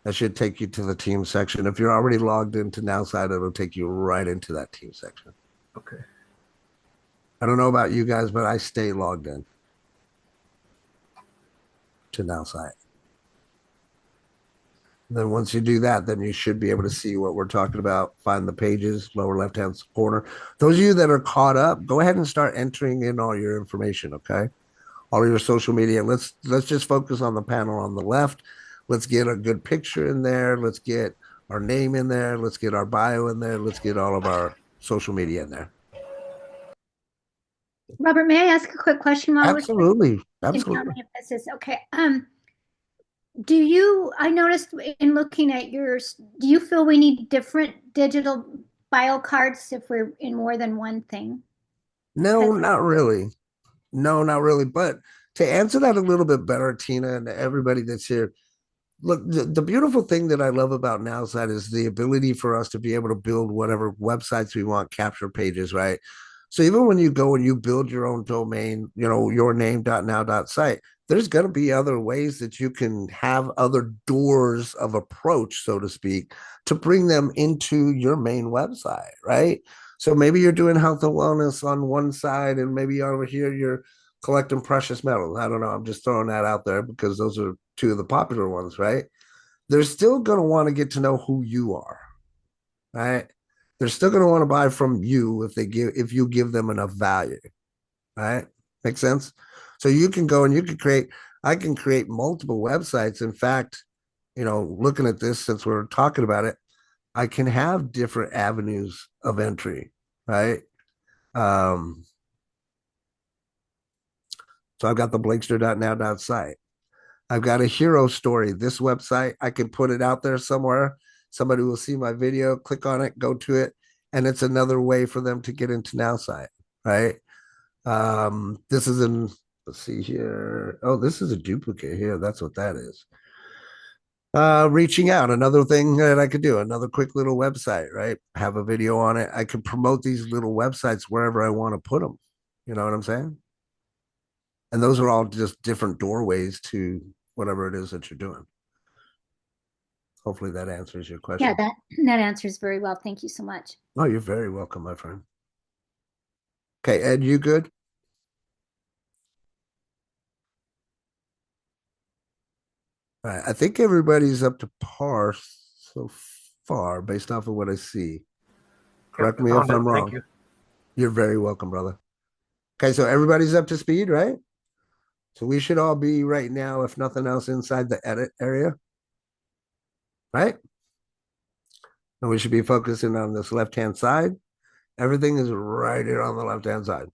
that should take you to the team section. If you're already logged into Nowsite, it'll take you right into that team section. Okay. I don't know about you guys, but I stay logged in to Nowsite. Then once you do that, then you should be able to see what we're talking about. Find the pages, lower left-hand corner. Those of you that are caught up, go ahead and start entering in all your information, okay? All your social media. Let's just focus on the panel on the left. Let's get a good picture in there. Let's get our name in there. Let's get our bio in there. Let's get all of our social media in there. Robert, may I ask a quick question while Absolutely. we're Absolutely. tell me if this is okay. I noticed in looking at yours, do you feel we need different digital bio cards if we're in more than one thing? No, not really. No, not really. But to answer that a little bit better, Tina, and everybody that's here, look, the beautiful thing that I love about Nowsite is the ability for us to be able to build whatever websites we want, capture pages, right? So even when you go and you build your own domain, your name.now.site, there's going to be other ways that you can have other doors of approach, so to speak, to bring them into your main website, right? So maybe you're doing health and wellness on one side, and maybe over here you're collecting precious metals. I don't know. I'm just throwing that out there because those are two of the popular ones, right? They're still going to want to get to know who you are, right? They're still going to want to buy from you if you give them enough value, right? Make sense? So you can go and I can create multiple websites. In fact, looking at this, since we're talking about it, I can have different avenues of entry, right? So I've got the blakester.now.site. I've got a hero story. This website, I can put it out there somewhere. Somebody will see my video, click on it, go to it, and it's another way for them to get into Nowsite, right? This is let's see here. Oh, this is a duplicate here. That's what that is. Reaching out, another thing that I could do, another quick little website, right? Have a video on it. I can promote these little websites wherever I want to put them. You know what I'm saying? And those are all just different doorways to whatever it is that you're doing. Hopefully that answers your question. Yeah, that answers very well. Thank you so much. Oh, you're very welcome, my friend. Okay, Ed, you good? All right, I think everybody's up to par so far based off of what I see. Correct me if I'm wrong. Thank you. You're very welcome, brother. Okay, so everybody's up to speed, right? So we should all be right now, if nothing else, inside the edit area, right? And we should be focusing on this left-hand side. Everything is right here on the left-hand side.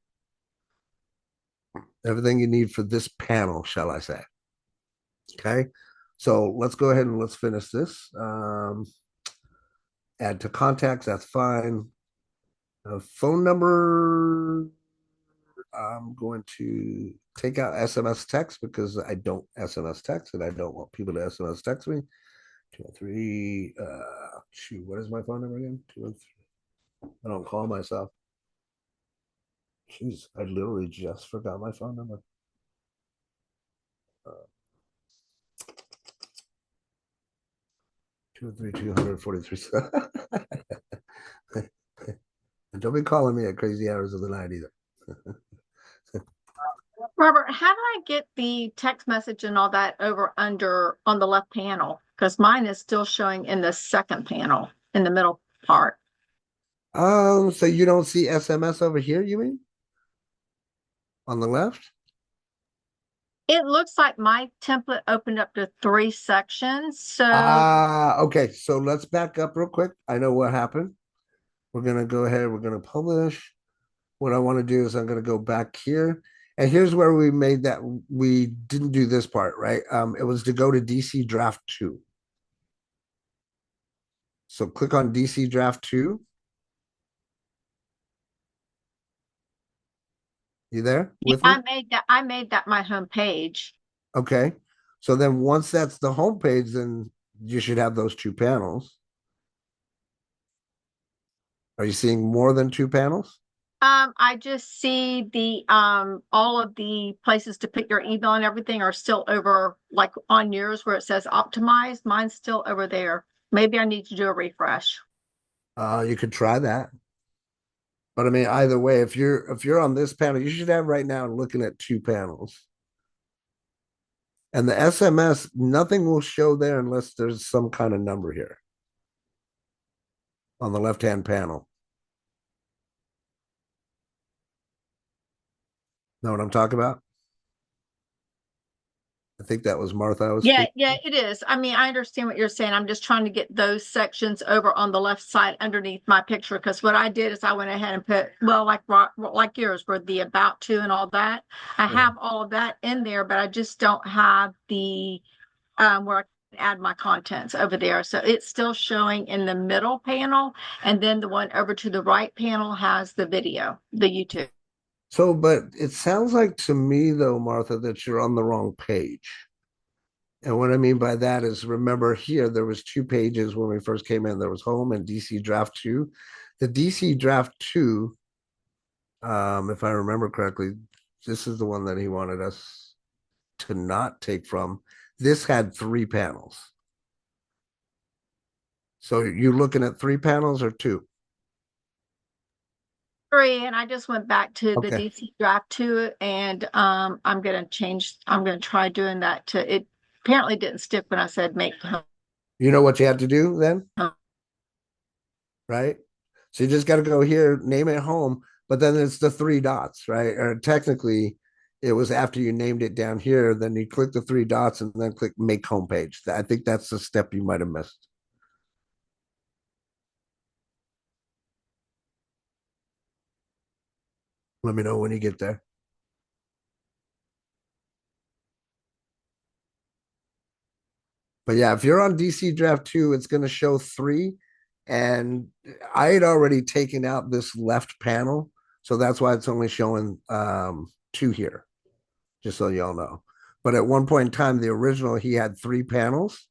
Everything you need for this panel, shall I say. Okay, so let's go ahead and let's finish this. Add to contacts, that's fine. Phone number, I'm going to take out SMS text because I don't SMS text and I don't want people to SMS text me. 213, shoot, what is my phone number again? 213. I don't call myself. Jeez, I literally just forgot my phone number. 203-243. And don't be calling me at crazy hours of the night either. Robert, how do I get the text message and all that over on the left panel? Because mine is still showing in the second panel in the middle part. So you don't see SMS over here, you mean? On the left? It looks like my template opened up to 3 sections. So okay. So let's back up real quick. I know what happened. We're gonna go ahead. We're gonna publish. What I want to do is I'm gonna go back here. And here's where we made that. We didn't do this part, right? It was to go to DC Draft 2. So click on DC Draft 2. You there with me? I made that my home page. Okay. So then once that's the home page, then you should have those 2 panels. Are you seeing more than 2 panels? I just see the all of the places to put your email and everything are still over, like on yours where it says optimized. Mine's still over there. Maybe I need to do a refresh. You could try that. But I mean, either way, if you're on this panel, you should have right now looking at 2 panels. And the SMS, nothing will show there unless there's some kind of number here on the left-hand panel. Know what I'm talking about? I think that was Martha. Yeah, it is. I mean, I understand what you're saying. I'm just trying to get those sections over on the left side underneath my picture. Because what I did is I went ahead and put, well, like yours, where the about to and all that. I have all of that in there, but I just don't have the where I can add my contents over there. So it's still showing in the middle panel, and then the one over to the right panel has the video, the YouTube. So, but it sounds like to me though, Martha, that you're on the wrong page. And what I mean by that is, remember here, there was 2 pages when we first came in. There was home and DC draft 2. The DC draft 2, if I remember correctly, this is the one that he wanted us to not take from. This had 3 panels. So you looking at 3 panels or 2? 3, and I just went back to the Okay. DC draft 2, and I'm gonna try doing that to it. Apparently didn't stick when I said make home. You know what you have to do then? Right? So you just got to go here, name it home, but then it's the 3 dots, right? Or technically, it was after you named it down here, then you click the 3 dots and then click make homepage. I think that's the step you might have missed. Let me know when you get there. But yeah, if you're on DC Draft 2, it's going to show 3. And I had already taken out this left panel. So that's why it's only showing 2 here, just so y'all know. But at one point in time, the original, he had 3 panels.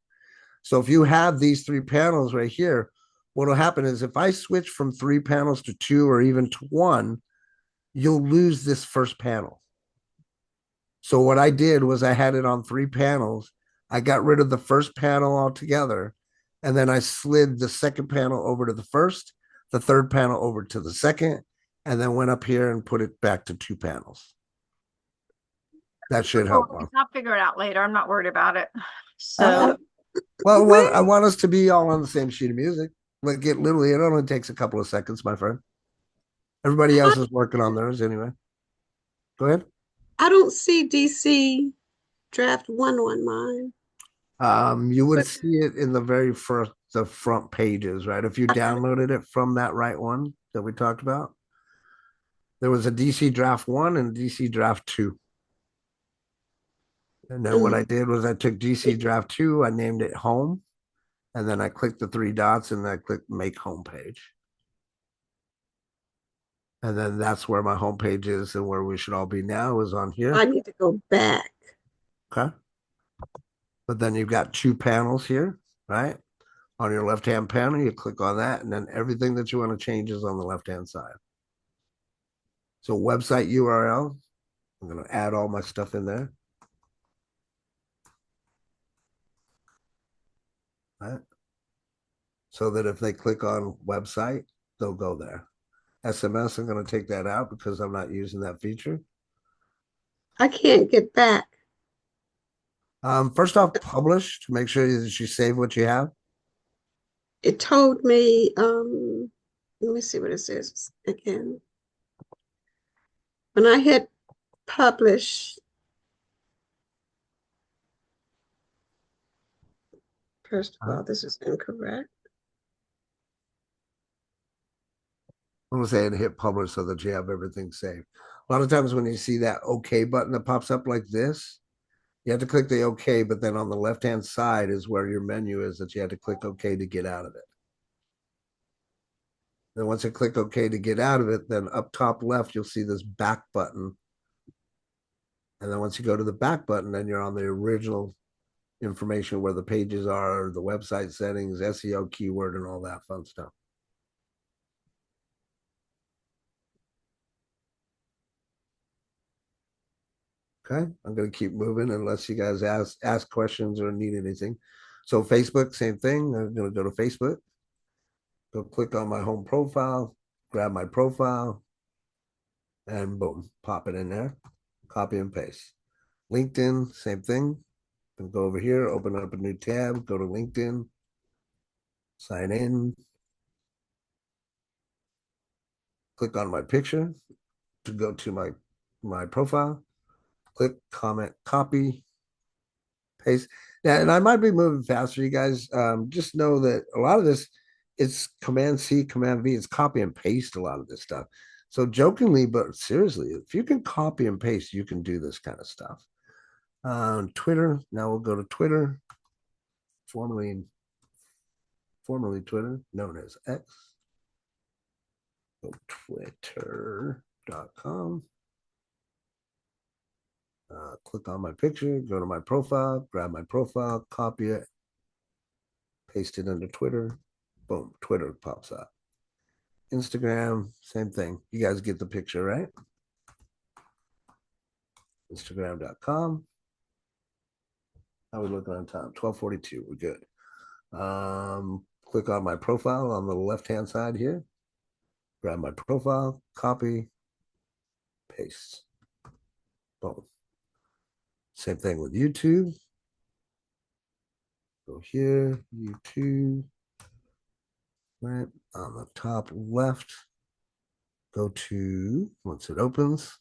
So if you have these 3 panels right here, what will happen is if I switch from 3 panels to 2 or even to 1, you'll lose this first panel. So what I did was I had it on 3 panels. I got rid of the first panel altogether. And then I slid the second panel over to the first, the third panel over to the second, and then went up here and put it back to 2 panels. That should help. I'll figure it out later. I'm not worried about it. So, well, I want us to be all on the same sheet of music. Like it literally, it only takes a couple of seconds, my friend. Everybody else is working on theirs anyway. Go ahead. I don't see DC draft 1 on mine. You would see it in the very first, the front pages, right? If you downloaded it from that right one that we talked about, there was a DC draft 1 and DC draft 2. And then what I did was I took DC draft 2, I named it home, and then I clicked the 3 dots and I clicked make homepage. And then that's where my homepage is, and where we should all be now is on here. I need to go back. Okay. But then you've got 2 panels here, right? On your left-hand panel, you click on that, and then everything that you want to change is on the left-hand side. So website URL, I'm going to add all my stuff in there. Right? So that if they click on website, they'll go there. SMS, I'm going to take that out because I'm not using that feature. I can't get back. First off, publish to make sure that you save what you have. It told me, let me see what it says again. When I hit publish, first of all, this is incorrect. I'm going to say and hit publish so that you have everything saved. A lot of times when you see that OK button that pops up like this, you have to click the OK, but then on the left-hand side is where your menu is that you have to click OK to get out of it. Then once you click OK to get out of it, then up top left, you'll see this back button. And then once you go to the back button, then you're on the original information where the pages are, the website settings, SEO keyword, and all that fun stuff. Okay, I'm going to keep moving unless you guys ask questions or need anything. So Facebook, same thing. I'm going to go to Facebook. Go click on my home profile, grab my profile, and boom, pop it in there. Copy and paste. LinkedIn, same thing. Go over here, open up a new tab, go to LinkedIn, sign in. Click on my picture to go to my profile. Click, comment, copy, paste. Now, and I might be moving faster, you guys. Just know that a lot of this, it's Command C, Command V. It's copy and paste a lot of this stuff. So jokingly, but seriously, if you can copy and paste, you can do this kind of stuff. Twitter. Now we'll go to Twitter, formerly Twitter, known as X. Go twitter.com. Click on my picture, go to my profile, grab my profile, copy it, paste it under Twitter. Boom, Twitter pops up. Instagram, same thing. You guys get the picture, right? Instagram.com. How are we looking on time? 12:42. We're good. Click on my profile on the left-hand side here. Grab my profile, copy, paste. Boom. Same thing with YouTube. Go here, YouTube. Right on the top left. Go to, once it opens,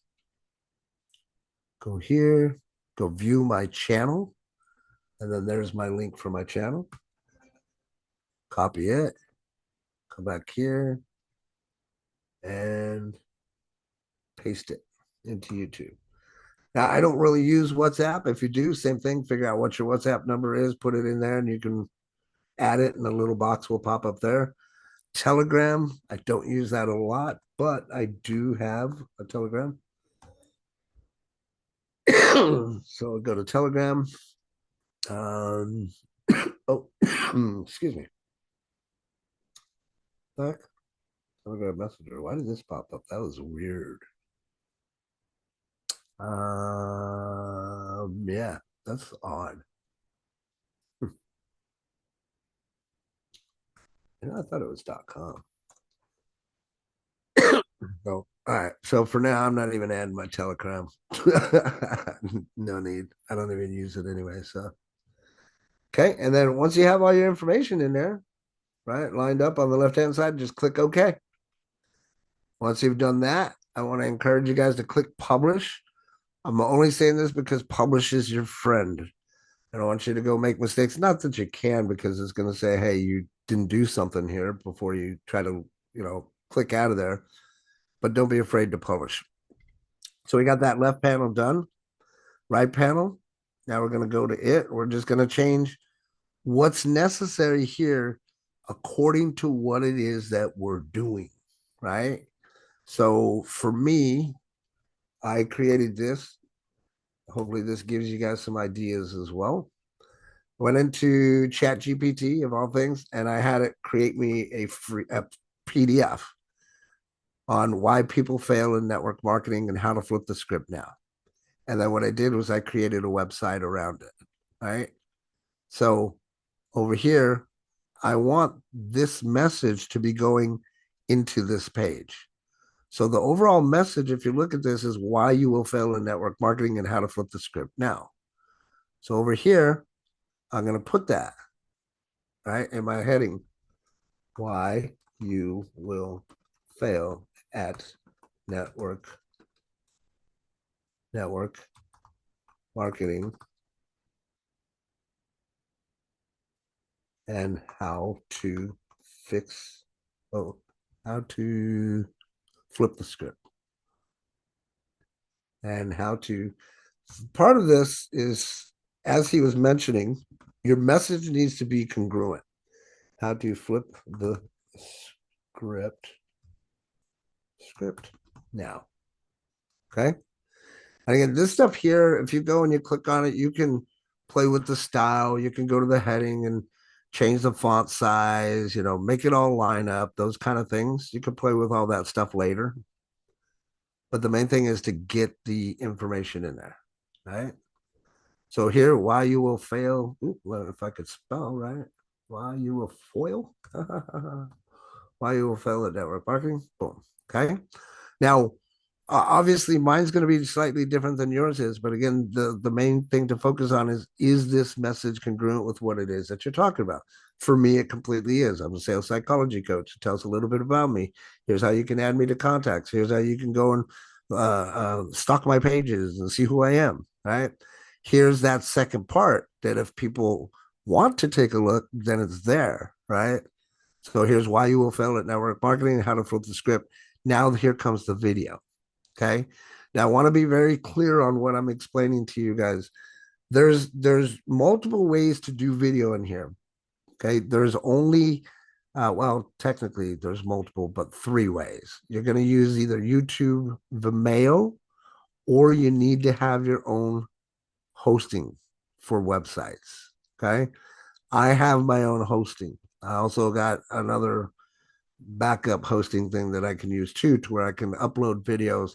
go here, go view my channel. And then there's my link for my channel. Copy it, come back here, and paste it into YouTube. Now, I don't really use WhatsApp. If you do, same thing, figure out what your WhatsApp number is, put it in there, and you can add it, and a little box will pop up there. Telegram, I don't use that a lot, but I do have a Telegram. So I'll go to Telegram. Oh, excuse me. Back. Telegram Messenger. Why did this pop up? That was weird. Yeah, that's odd. I thought it was .com. So, all right. So for now, I'm not even adding my Telegram. No need. I don't even use it anyway. So, okay. And then once you have all your information in there, right, lined up on the left-hand side, just click OK. Once you've done that, I want to encourage you guys to click publish. I'm only saying this because publish is your friend. I don't want you to go make mistakes. Not that you can, because it's going to say, hey, you didn't do something here before you try to, click out of there. But don't be afraid to publish. So we got that left panel done. Right panel. Now we're going to go to it. We're just going to change what's necessary here according to what it is that we're doing, right? So for me, I created this. Hopefully this gives you guys some ideas as well. Went into ChatGPT of all things, and I had it create me a PDF on why people fail in network marketing and how to flip the script now. And then what I did was I created a website around it, right? So over here, I want this message to be going into this page. So the overall message, if you look at this, is why you will fail in network marketing and how to flip the script now. So over here, I'm going to put that, right, in my heading, why you will fail at network marketing and how to how to flip the script. And how to, part of this is, as he was mentioning, your message needs to be congruent. How to flip the script now. Okay. And again, this stuff here, if you go and you click on it, you can play with the style. You can go to the heading and change the font size, make it all line up, those kind of things. You can play with all that stuff later. But the main thing is to get the information in there, right? So here, why you will fail. Well, if I could spell, right? Why you will foil. Why you will fail at network marketing. Boom. Okay. Now, obviously, mine's going to be slightly different than yours is. But again, the main thing to focus on is this message congruent with what it is that you're talking about? For me, it completely is. I'm a sales psychology coach. It tells a little bit about me. Here's how you can add me to contacts. Here's how you can go and stalk my pages and see who I am, right? Here's that second part that if people want to take a look, then it's there, right? So here's why you will fail at network marketing and how to flip the script. Now here comes the video. Okay. Now I want to be very clear on what I'm explaining to you guys. There's multiple ways to do video in here. Okay. There's only, well, technically there's multiple, but 3 ways. You're going to use either YouTube Vimeo or you need to have your own hosting for websites. Okay. I have my own hosting. I also got another backup hosting thing that I can use too, to where I can upload videos.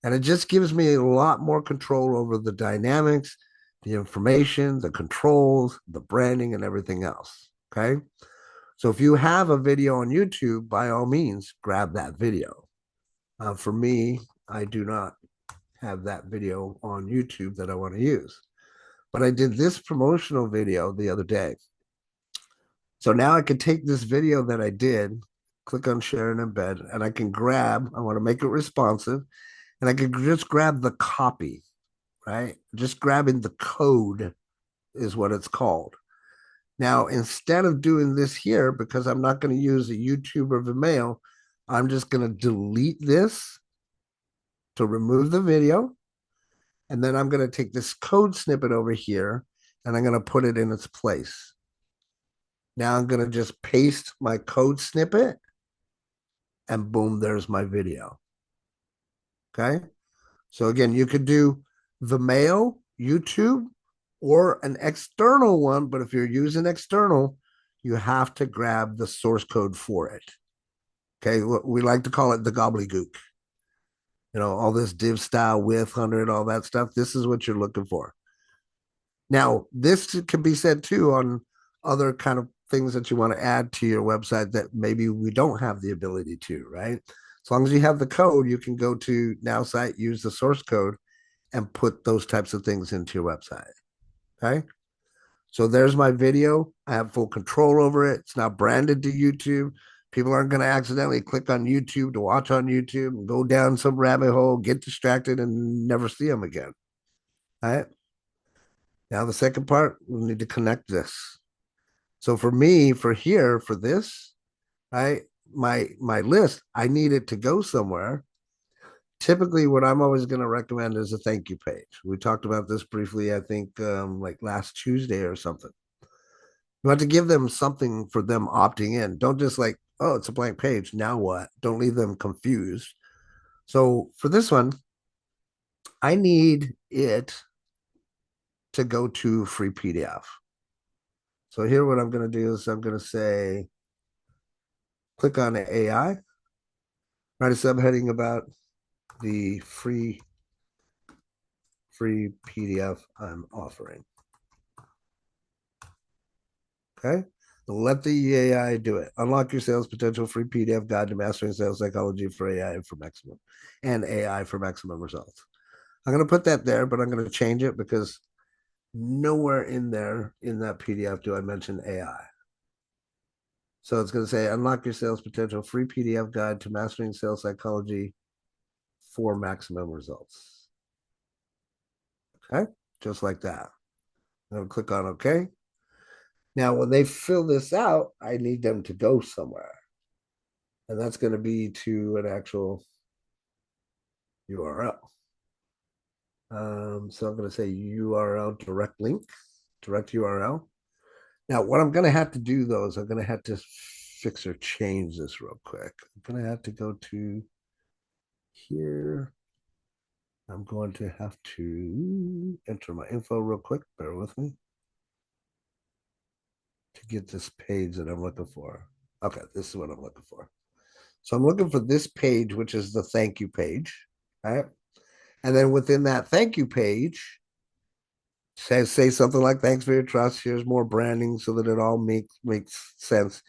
And it just gives me a lot more control over the dynamics, the information, the controls, the branding, and everything else. Okay. So if you have a video on YouTube, by all means, grab that video. For me, I do not have that video on YouTube that I want to use. But I did this promotional video the other day. So now I can take this video that I did, click on share and embed, and I can grab, I want to make it responsive, and I can just grab the copy, right? Just grabbing the code is what it's called. Now, instead of doing this here, because I'm not going to use a YouTube or Vimeo, I'm just going to delete this to remove the video. And then I'm going to take this code snippet over here and I'm going to put it in its place. Now I'm going to just paste my code snippet and boom, there's my video. Okay. So again, you could do Vimeo, YouTube, or an external one. But if you're using external, you have to grab the source code for it. Okay. We like to call it the gobbledygook. You know, all this div style width 100, all that stuff. This is what you're looking for. Now, this can be said too on other kind of things that you want to add to your website that maybe we don't have the ability to, right? As long as you have the code, you can go to Nowsite, use the source code, and put those types of things into your website. Okay. So there's my video. I have full control over it. It's not branded to YouTube. People aren't going to accidentally click on YouTube to watch on YouTube and go down some rabbit hole, get distracted, and never see them again. All right. Now the second part, we need to connect this. So for me, for here, for this, right, my list, I need it to go somewhere. Typically, what I'm always going to recommend is a thank you page. We talked about this briefly, I think, like last Tuesday or something. You have to give them something for them opting in. Don't just like, oh, it's a blank page. Now what? Don't leave them confused. So for this one, I need it to go to free PDF. So here, what I'm going to do is I'm going to say, click on AI, write a subheading about the free PDF I'm offering. Okay. Let the AI do it. Unlock your sales potential, free PDF guide to mastering sales psychology for AI for maximum and AI for maximum results. I'm going to put that there, but I'm going to change it because nowhere in there in that PDF do I mention AI. So it's going to say unlock your sales potential, free PDF guide to mastering sales psychology for maximum results. Okay. Just like that. I'm going to click on OK. Now, when they fill this out, I need them to go somewhere. And that's going to be to an actual URL. So I'm going to say URL direct link, direct URL. Now, what I'm going to have to do, though, is I'm going to have to fix or change this real quick. I'm going to have to go to here. I'm going to have to enter my info real quick. Bear with me. To get this page that I'm looking for. Okay, this is what I'm looking for. So I'm looking for this page, which is the thank you page, right? And then within that thank you page, say something like, thanks for your trust. Here's more branding so that it all makes sense.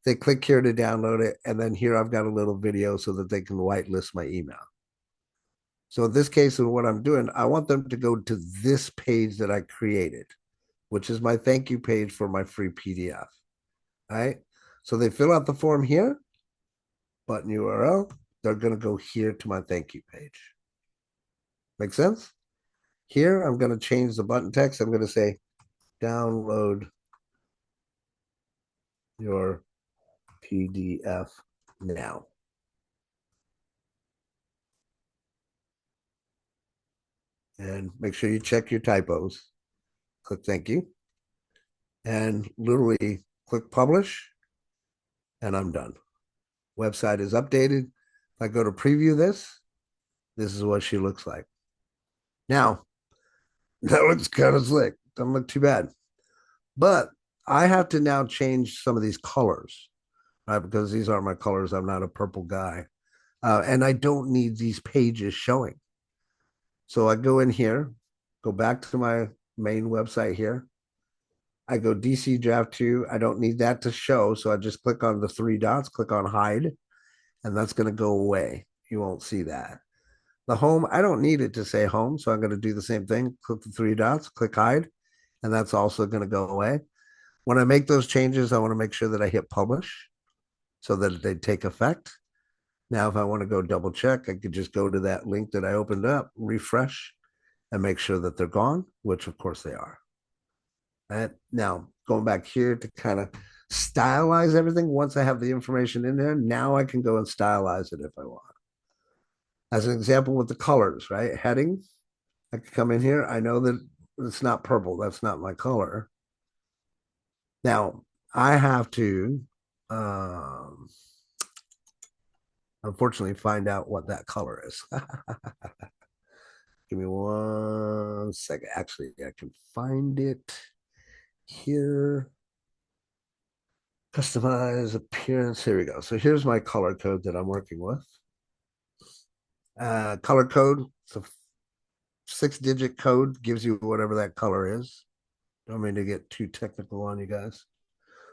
They click here to download it. And then here I've got a little video so that they can whitelist my email. So in this case, of what I'm doing, I want them to go to this page that I created, which is my thank you page for my free PDF. All right. So they fill out the form here, button URL. They're going to go here to my thank you page. Make sense? Here, I'm going to change the button text. I'm going to say, download your PDF now. And make sure you check your typos. Click thank you. And literally click publish. And I'm done. Website is updated. If I go to preview this, this is what she looks like. Now, that looks kind of slick. Doesn't look too bad. But I have to now change some of these colors, right? Because these aren't my colors. I'm not a purple guy. And I don't need these pages showing. So I go in here, go back to my main website here. I go DC draft 2. I don't need that to show. So I just click on the 3 dots, click on hide, and that's going to go away. You won't see that. The home, I don't need it to say home. So I'm going to do the same thing. Click the 3 dots, click hide, and that's also going to go away. When I make those changes, I want to make sure that I hit publish so that they take effect. Now, if I want to go double check, I could just go to that link that I opened up, refresh, and make sure that they're gone, which of course they are. And now going back here to kind of stylize everything. Once I have the information in there, now I can go and stylize it if I want. As an example with the colors, right? Heading, I can come in here. I know that it's not purple. That's not my color. Now I have to, unfortunately, find out what that color is. Give me 1 second. Actually, I can find it here. Customize appearance. Here we go. So here's my color code that I'm working with. Color code. It's a 6-digit code, gives you whatever that color is. Don't mean to get too technical on you guys.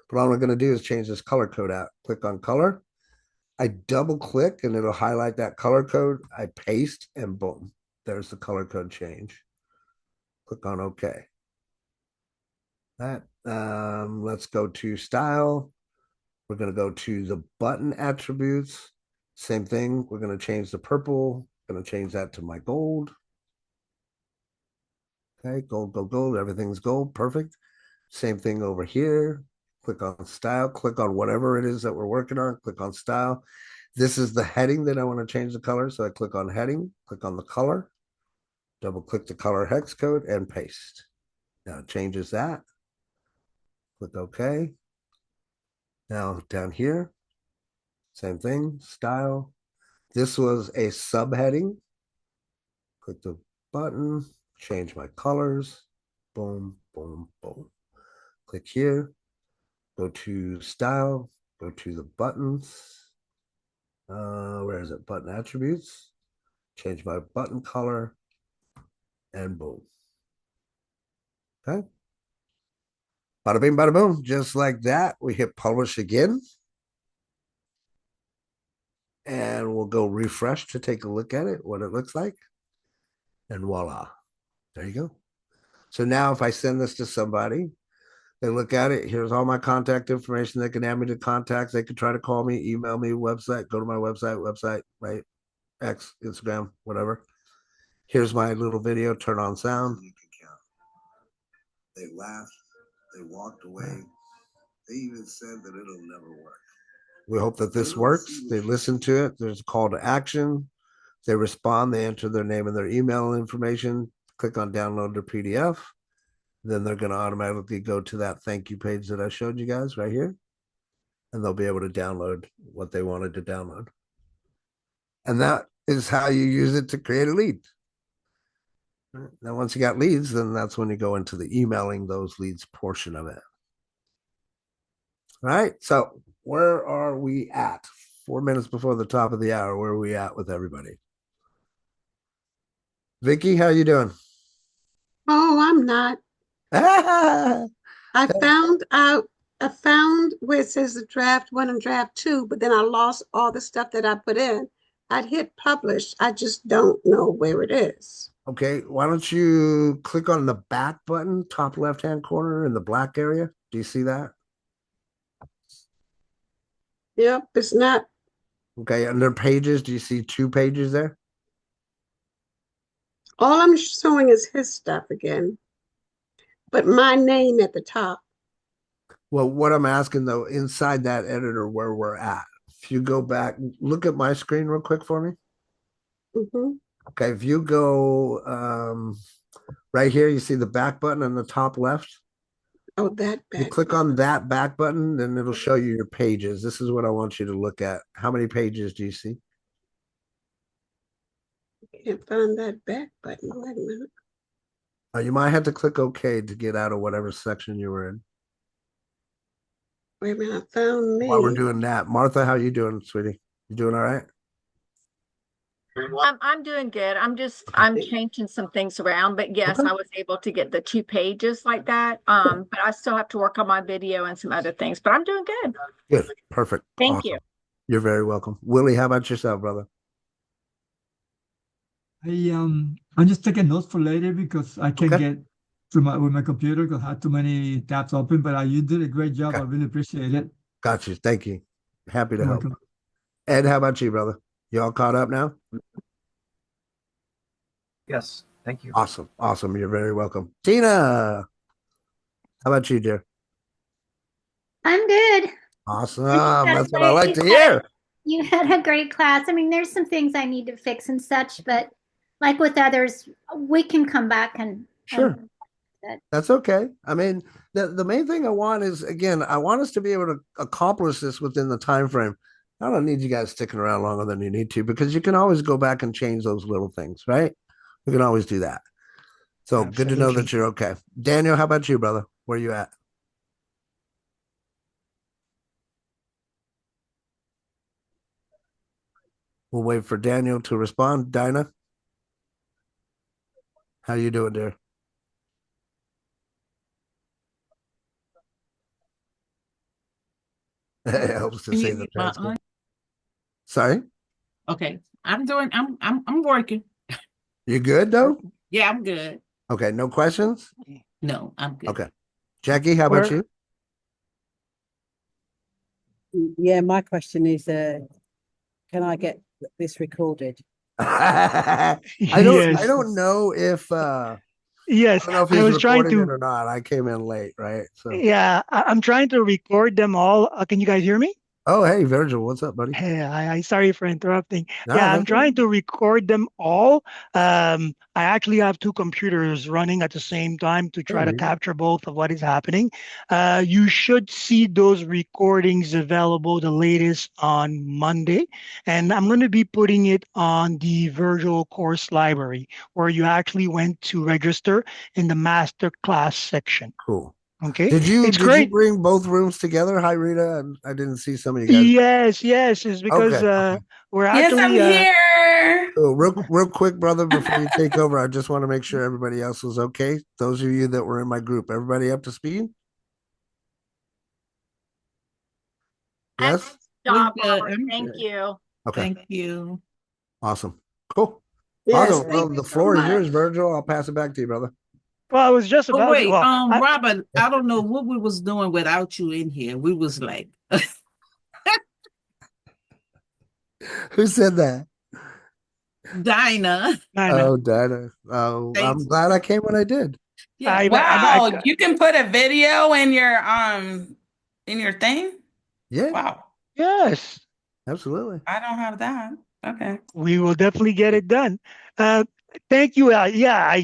But all I'm going to do is change this color code out. Click on color. I double click and it'll highlight that color code. I paste and boom, there's the color code change. Click on OK. That let's go to style. We're going to go to the button attributes. Same thing. We're going to change the purple. Going to change that to my gold. Okay, gold, gold, gold. Everything's gold. Perfect. Same thing over here. Click on style. Click on whatever it is that we're working on. Click on style. This is the heading that I want to change the color. So I click on heading. Click on the color. Double click the color hex code and paste. Now it changes that. Click OK. Now down here, same thing, style. This was a subheading. Click the button, change my colors. Boom, boom, boom. Click here, go to style, go to the buttons. Where is it? Button attributes. Change my button color and boom. Okay. Bada bing, bada boom. Just like that, we hit publish again. And we'll go refresh to take a look at it, what it looks like. And voila, there you go. So now if I send this to somebody, they look at it, here's all my contact information. They can add me to contacts. They can try to call me, email me, website, go to my website, right? X, Instagram, whatever. Here's my little video, turn on sound. You can count. They laughed, they walked away. They even said that it'll never work. We hope that this works. They listen to it. There's a call to action. They respond. They enter their name and their email information. Click on download their PDF. Then they're going to automatically go to that thank you page that I showed you guys right here. And they'll be able to download what they wanted to download. And that is how you use it to create a lead. Now, once you got leads, then that's when you go into the emailing those leads portion of it. All right. So where are we at? 4 minutes before the top of the hour. Where are we at with everybody? Vicky, how you doing? Oh, I'm not. I found where it says the draft 1 and draft 2, but then I lost all the stuff that I put in. I'd hit publish. I just don't know where it is. Okay, why don't you click on the back button, top left-hand corner in the black area? Do you see that? Yep, it's not. Okay, under pages, do you see 2 pages there? All I'm showing is his stuff again, but my name at the top. Well, what I'm asking though, inside that editor where we're at, if you go back, look at my screen real quick for me. Mm-hmm. Okay, if you go right here, you see the back button on the top left. Oh, that back. You click on that back button, then it'll show you your pages. This is what I want you to look at. How many pages do you see? can't find that back button. Wait a minute. You might have to click OK to get out of whatever section you were in. Wait a minute, I found me. While we're doing that, Martha, how you doing, sweetie? You doing all right? I'm doing good. I'm changing some things around, but yes, Okay. I was able to get the 2 pages like that. But I still have to work on my video and some other things, but I'm doing good. Good. Perfect. Thank Awesome. you. You're very welcome. Willie, how about yourself, brother? I'm just taking notes for later because I can't get through with my computer because I had too many tabs open. But you did a great job. I really appreciate it. Got you. Thank you. Happy to You're help. welcome. Ed, how about you, brother? You all caught up now? Yes, thank you. Awesome. Awesome. You're very welcome. Tina, how about you, dear? I'm good. Awesome. That's That's what great. I like to hear. You had a great class. I mean, there's some things I need to fix and such, but like with others, we can come back and Sure. That's okay. I mean, the main thing I want is, again, I want us to be able to accomplish this within the time frame. I don't need you guys sticking around longer than you need to because you can always go back and change those little things, right? We can always do that. So good to know that you're okay. Daniel, how about you, brother? Where you at? We'll wait for Daniel to respond. Dinah, how you doing, dear? It helps to see the transcript. Sorry? Okay. I'm working. You good though? Yeah, I'm good. Okay, no questions? No, I'm good. Okay. Jackie, how about you? Yeah, my question is, can I get this recorded? I don't know if Yes, I don't know if I he's was trying recording it to. or not. I came in late, right? So Yeah, I'm trying to record them all. Can you guys hear me? oh, hey, Virgil, what's up, buddy? Hey, I sorry for interrupting. No, Yeah, I'm that's trying okay. to record them all. I actually have 2 computers running at the same time to try to Hey. capture both of what is happening. You should see those recordings available the latest on Monday, and I'm going to be putting it on the Virtual Course Library where you actually went to register in the Masterclass section. Cool. Okay, Did you it's great. bring both rooms together? Hi, Rita. I didn't see some of you guys. Yes, it's because Okay. we're Yes, I'm actually here. So real quick, brother, before you take over, I just want to make sure everybody else was okay. Those of you that were in my group, everybody up to speed? Yes? Job, We're good. Robert. Thank you. Okay. Thank you. Awesome. Cool. Yes, Awesome. Well, thank you the so floor is yours, much. Virgil. I'll pass it back to you, brother. Well, I was just Oh about to. wait, Well, Robert, I don't know what we was doing without you in here. We was like Who said that? Dinah. Oh, Dinah. Oh, I'm glad I came when I did. Yeah. Wow, you can put a video in your thing? Yeah. Wow. Yes. Absolutely. I don't have that. Okay. We will definitely get it done. Thank you. Yeah,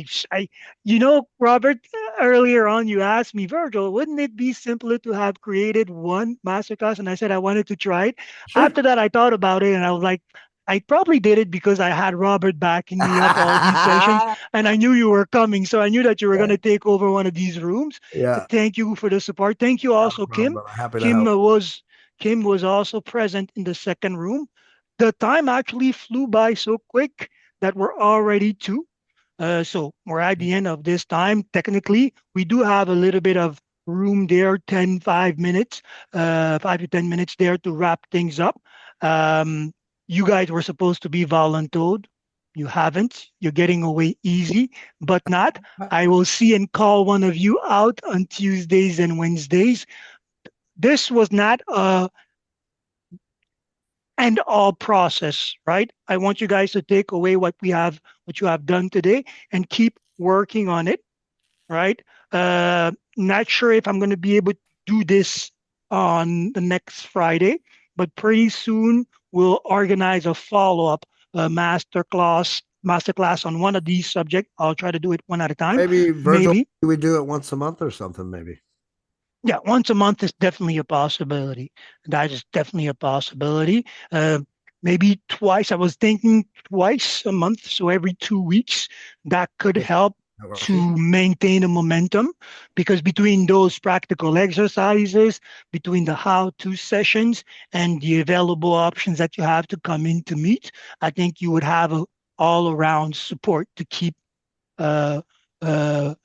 Robert, earlier on you asked me, Virgil, wouldn't it be simpler to have created one masterclass? And I said I wanted to try it. Sure. After that, I thought about it and I was like, I probably did it because I had Robert backing me up all these sessions and I knew you were coming. So I knew that you were going to take over one of these rooms. Yeah. Thank you for the support. Thank you also, Kim. Happy to help. Kim was also present in the second room. The time actually flew by so quick that we're already 2. So we're at the end of this time. Technically, we do have a little bit of room there, 5 minutes, 5 to 10 minutes there to wrap things up. You guys were supposed to be voluntold. You haven't. You're getting away easy, but not. I will see and call one of you out on Tuesdays and Wednesdays. This was not a end all process, right? I want you guys to take away what you have done today and keep working on it, right? Not sure if I'm going to be able to do this on the next Friday, but pretty soon we'll organize a follow-up masterclass on one of these subjects. I'll try to do it one at a time. Maybe, Virgil, we do it once a month or something, maybe. Yeah, once a month is definitely a possibility. That is definitely a possibility. maybe twice. I was thinking twice a month, so every 2 weeks. That could help to maintain the momentum, because between those practical exercises, between the how-to sessions and the available options that you have to come in to meet, I think you would have a all-around support to keep uh, uh,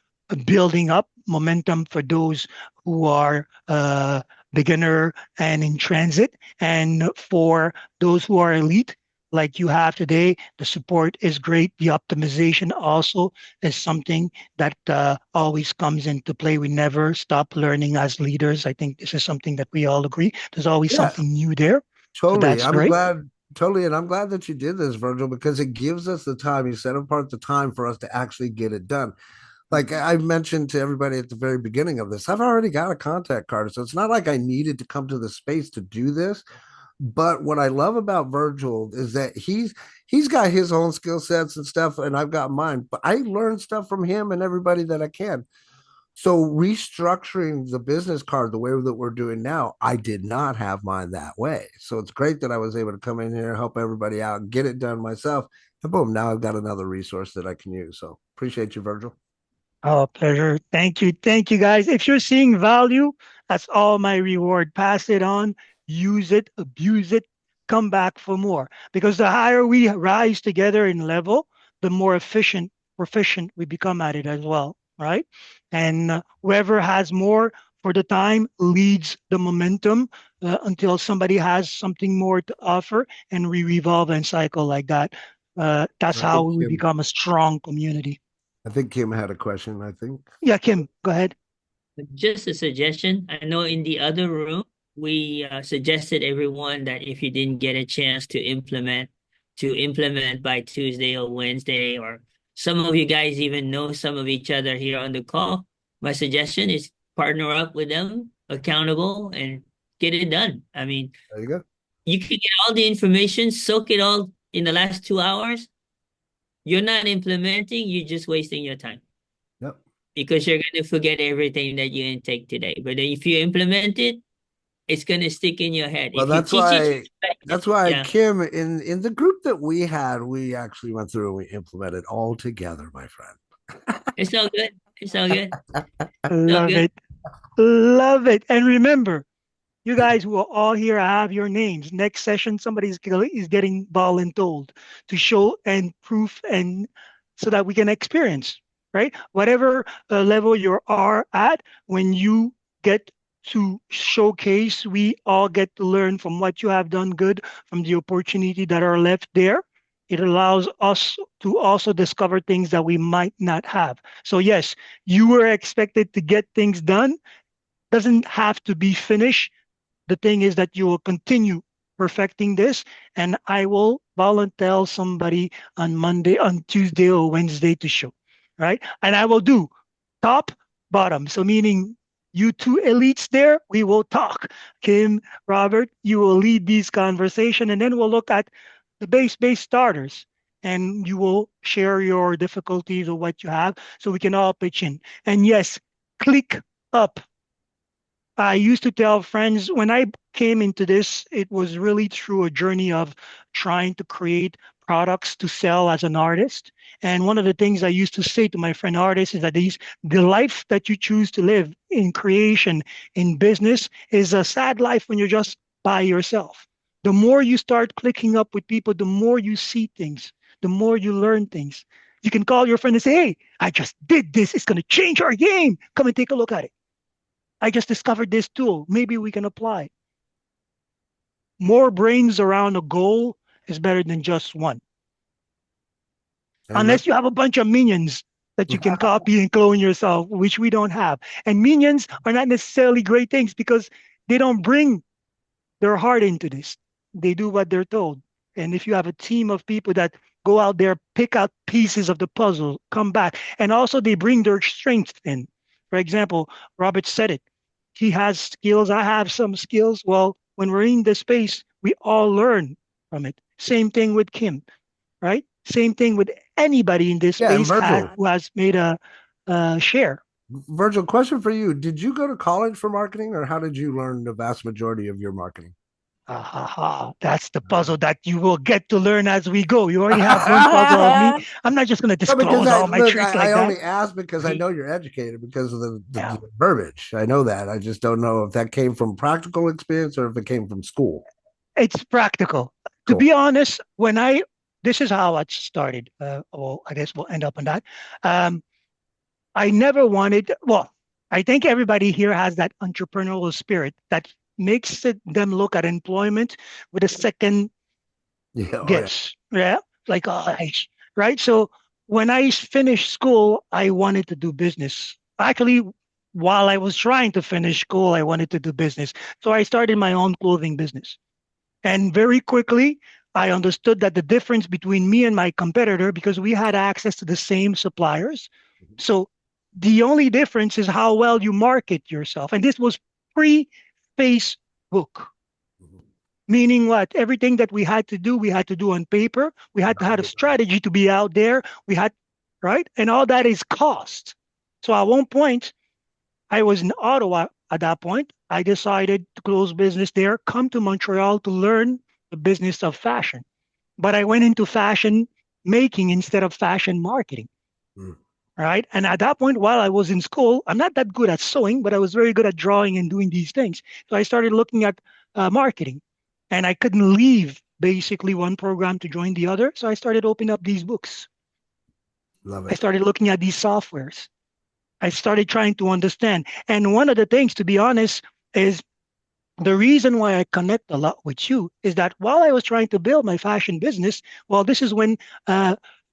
building up momentum for those who are beginner and in transit. And for those who are elite, like you have today, the support is great. The optimization also is something that always comes into play. We never stop learning as leaders. I think this is something that we all agree. There's always something new there. So Totally. that's great. Totally. And I'm glad that you did this, Virgil, because it gives us the time. You set apart the time for us to actually get it done. Like I mentioned to everybody at the very beginning of this, I've already got a contact card. So it's not like I needed to come to the space to do this. But what I love about Virgil is that he's got his own skill sets and stuff, and I've got mine. But I learn stuff from him and everybody that I can. So restructuring the business card the way that we're doing now, I did not have mine that way. So it's great that I was able to come in here, help everybody out, get it done myself. And boom, now I've got another resource that I can use. So appreciate you, Virgil. Oh, pleasure. Thank you. Thank you, guys. If you're seeing value, that's all my reward. Pass it on, use it, abuse it, come back for more. Because the higher we rise together in level, the more proficient we become at it as well, right? And whoever has more for the time leads the momentum until somebody has something more to offer, and we revolve and cycle like that. That's how we become a strong community. I think Kim had a question, I think. Yeah, Kim, go ahead. Just a suggestion. I know in the other room, we suggested everyone that if you didn't get a chance to implement by Tuesday or Wednesday, or some of you guys even know some of each other here on the call. My suggestion is partner up with them, accountable, and get it done. I mean, there you go. You can get all the information, soak it all in the last 2 hours. You're not implementing, you're just wasting your time. Yep. Because you're going to forget everything that you intake today. But if you implement it, it's going to stick in your head. Well, if that's you teach why. it, That's why, yeah. Kim, in the group that we had, we actually went through and we implemented all together, my friend. It's all good. It's all good. Love it. Love it. And remember, you guys who are all here, I have your names. Next session, somebody is getting voluntold to show and proof, and so that we can experience, right? Whatever level you are at, when you get to showcase, we all get to learn from what you have done good, from the opportunity that are left there. It allows us to also discover things that we might not have. So yes, you were expected to get things done. Doesn't have to be finished. The thing is that you will continue perfecting this, and I will volunteer somebody on Monday, on Tuesday or Wednesday to show, right? And I will do top, bottom. So meaning you two elites there, we will talk. Kim, Robert, you will lead these conversation, and then we'll look at the base starters, and you will share your difficulties or what you have, so we can all pitch in. And yes, click up. I used to tell friends when I came into this, it was really through a journey of trying to create products to sell as an artist. And one of the things I used to say to my friend artists is that the life that you choose to live in creation, in business, is a sad life when you're just by yourself. The more you start clicking up with people, the more you see things, the more you learn things. You can call your friend and say, hey, I just did this. It's going to change our game. Come and take a look at it. I just discovered this tool. Maybe we can apply. More brains around a goal is better than just one. Unless you have a bunch of minions that you can copy and clone yourself, which we don't have. And minions are not necessarily great things because they don't bring their heart into this. They do what they're told. And if you have a team of people that go out there, pick out pieces of the puzzle, come back, and also they bring their strength in. For example, Robert said it. He has skills. I have some skills. Well, when we're in this space, we all learn from it. Same thing with Kim, right? Same thing with anybody in this space who has made a share. Virgil, question for you. Did you go to college for marketing, or how did you learn the vast majority of your marketing? That's the puzzle that you will get to learn as we go. You already have one puzzle of me. I'm not just going to No, because disclose all my tricks like I that. only asked because I know you're educated because of the verbiage. I know that. I just don't know if that came from practical experience or if it came from school. It's practical. To be honest, this is how it started. Well, I guess we'll end up on that. I never wanted, well, I think everybody here has that entrepreneurial spirit that makes them look at employment with a second guess. Yeah. Like, right. So when I finished school, I wanted to do business. Actually, while I was trying to finish school, I wanted to do business. So I started my own clothing business. And very quickly, I understood that the difference between me and my competitor, because we had access to the same suppliers. So the only difference is how well you market yourself. And this was pre-Facebook. Meaning what? Everything that we had to do on paper. We had to have a strategy to be out there. Right? And all that is cost. So at one point, I was in Ottawa at that point. I decided to close business there, come to Montreal to learn the business of fashion. But I went into fashion making instead of fashion marketing. Right. And at that point, while I was in school, I'm not that good at sewing, but I was very good at drawing and doing these things. So I started looking at marketing, and I couldn't leave basically one program to join the other. So I started opening up these books. Love it. I started looking at these softwares. I started trying to understand. And one of the things, to be honest, is the reason why I connect a lot with you is that while I was trying to build my fashion business, well, this is when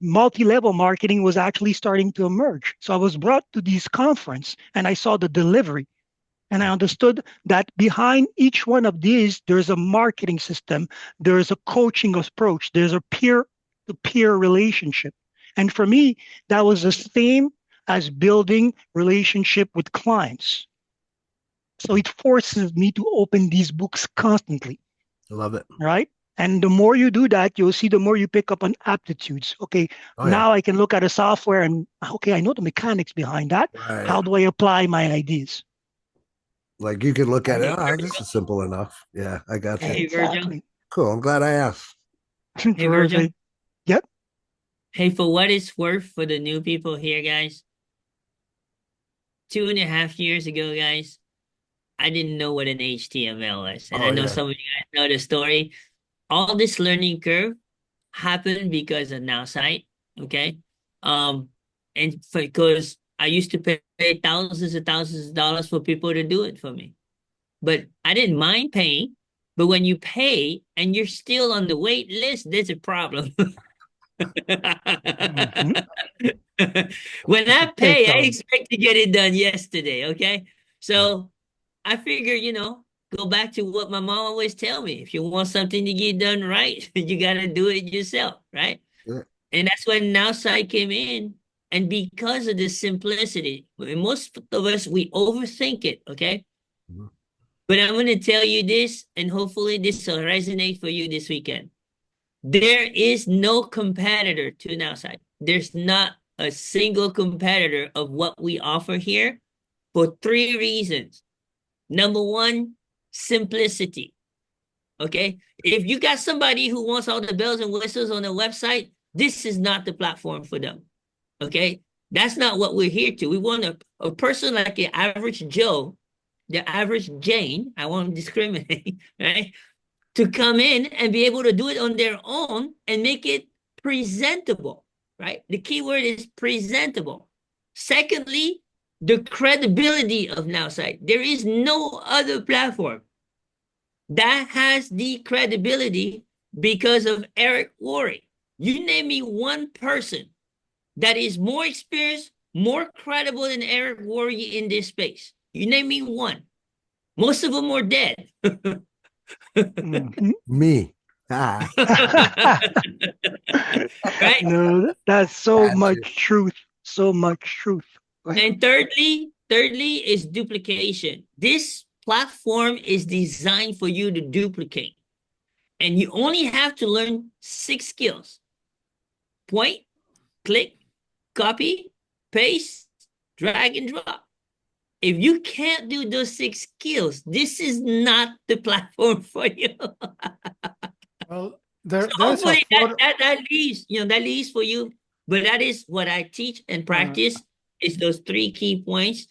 multi-level marketing was actually starting to emerge. So I was brought to this conference and I saw the delivery. And I understood that behind each one of these, there's a marketing system, there's a coaching approach, there's a peer-to-peer relationship. And for me, that was the same as building relationship with clients. So it forces me to open these books constantly. I love it. Right? And the more you do that, you'll see the more you pick up on aptitudes. Okay, now I can look at a software and, okay, I know the mechanics behind that. Right. How do I apply my ideas? Like you could look at it. This is simple enough. Yeah, I got you. Exactly. Cool. I'm glad I asked. Hey, Virgil. Yep. Hey, for what it's worth for the new people here, guys, 2.5 years ago, guys, I didn't know what an HTML is. And I know some of you guys know the story. All this learning curve happened because of Nowsite, okay? And because I used to pay thousands and thousands of dollars for people to do it for me. But I didn't mind paying. But when you pay and you're still on the wait list, there's a problem. When I pay, I expect to get it done yesterday, okay? So I figure, go back to what my mom always tell me. If you want something to get done right, you got to do it yourself, right? Yeah. And that's when Nowsite came in. And because of the simplicity, most of us, we overthink it, okay? But I'm going to tell you this, and hopefully this will resonate for you this weekend. There is no competitor to Nowsite. There's not a single competitor of what we offer here for 3 reasons. Number one, simplicity. Okay? If you got somebody who wants all the bells and whistles on the website, this is not the platform for them. Okay? That's not what we're here to. We want a person like the average Joe, the average Jane, I won't discriminate, right? To come in and be able to do it on their own and make it presentable, right? The key word is presentable. Secondly, the credibility of Nowsite. There is no other platform that has the credibility because of Eric Worre. You name me one person that is more experienced, more credible than Eric Worre in this space. You name me one. Most of them are dead. Me. Right? No, that's so much truth. So much truth. Right? And thirdly is duplication. This platform is designed for you to duplicate. And you only have to learn 6 skills. Point, click, copy, paste, drag and drop. if you can't do those 6 skills, this is not the platform for you. Well, So there's a hopefully four. that leaves, that leaves for you. But that is what I teach and practice is those 3 key points.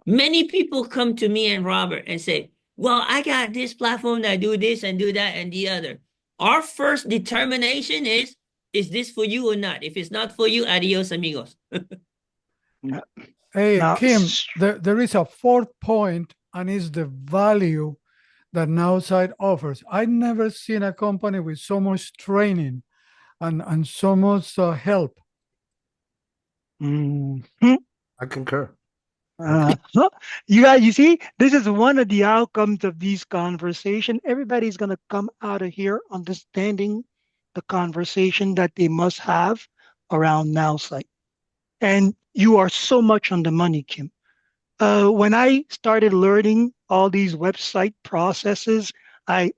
Many people come to me and Robert and say, well, I got this platform that do this and do that and the other. Our first determination is this for you or not? If it's not for you, adios, amigos. Hey, Now, Kim, there is a fourth point, and is the value that Nowsite offers. I've never seen a company with so much training and so much help. I concur. You see, this is one of the outcomes of these conversations. Everybody's going to come out of here understanding the conversation that they must have around Nowsite. And you are so much on the money, Kim. When I started learning all these website processes, I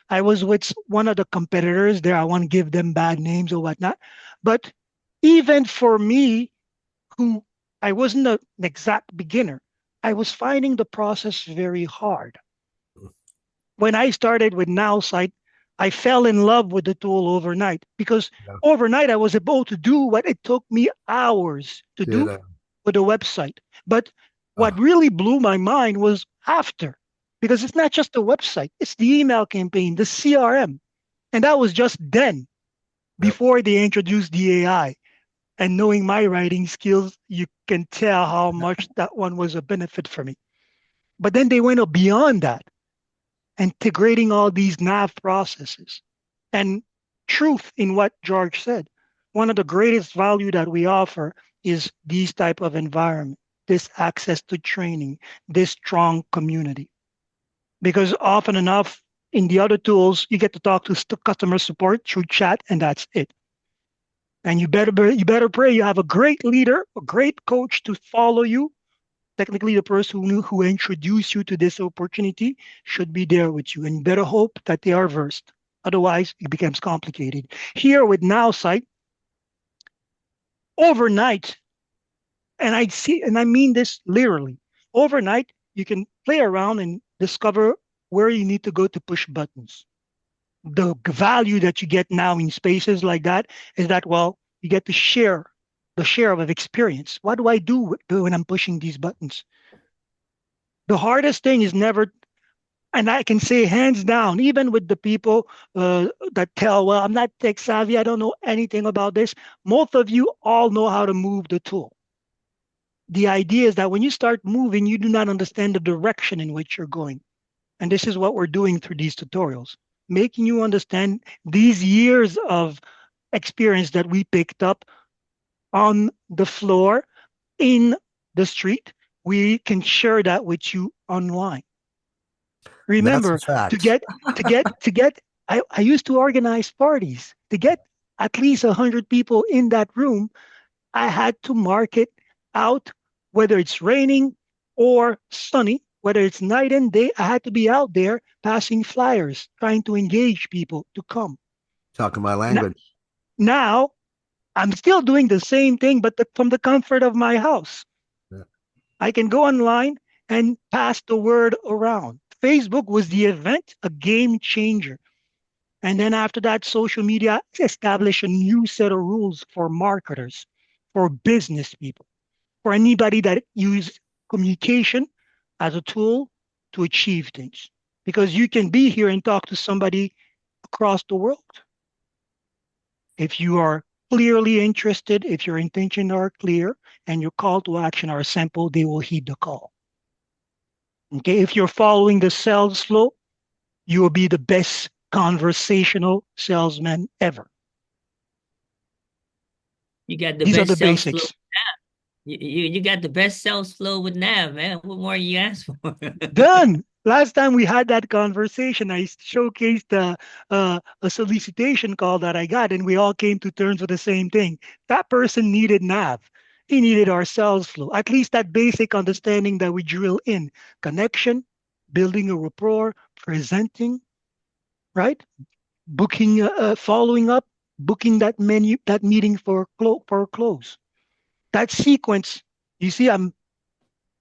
was with one of the competitors there. I won't give them bad names or whatnot. But even for me, who I wasn't an exact beginner, I was finding the process very hard. When I started with Nowsite, I fell in love with the tool overnight because overnight I was able to do what it took me hours to do with a website. But what really blew my mind was after, because it's not just the website, it's the email campaign, the CRM. And that was just then, before they introduced the AI. And knowing my writing skills, you can tell how much that one was a benefit for me. But then they went beyond that, integrating all these nav processes. And truth in what George said, one of the greatest value that we offer is these type of environment, this access to training, this strong community. Because often enough in the other tools, you get to talk to customer support through chat, and that's it. And you better pray you have a great leader, a great coach to follow you. Technically, the person who introduced you to this opportunity should be there with you, and you better hope that they are versed. Otherwise, it becomes complicated. Here with Nowsite, overnight, and I mean this literally, overnight, you can play around and discover where you need to go to push buttons. The value that you get now in spaces like that is that, well, you get to share the share of experience. What do I do when I'm pushing these buttons? The hardest thing is never, and I can say hands down, even with the people that tell, well, I'm not tech savvy, I don't know anything about this. Most of you all know how to move the tool. The idea is that when you start moving, you do not understand the direction in which you're going. And this is what we're doing through these tutorials, making you understand these years of experience that we picked up on the floor, in the street. We can share that with you online. Remember, to get, I used to organize parties. To get at least 100 people in that room, I had to mark it out, whether it's raining or sunny, whether it's night and day. I had to be out there passing flyers, trying to engage people to come. Talking my language. Now, I'm still doing the same thing, but from the comfort of my house. Yeah. I can go online and pass the word around. Facebook was the event, a game changer. And then after that, social media established a new set of rules for marketers, for business people, for anybody that uses communication as a tool to achieve things. Because you can be here and talk to somebody across the world. If you are clearly interested, if your intentions are clear and your call to action are simple, they will heed the call. Okay, if you're following the sales flow, you will be the best conversational salesman ever. You got the These best are the sales basics. flow. You got the best sales flow with Nav, man. What more you ask for? Done. Last time we had that conversation, I showcased a solicitation call that I got, and we all came to terms with the same thing. That person needed Nav. He needed our sales flow, at least that basic understanding that we drill in. Connection, building a rapport, presenting, right? Booking, following up, booking that meeting for close. That sequence, you see, I'm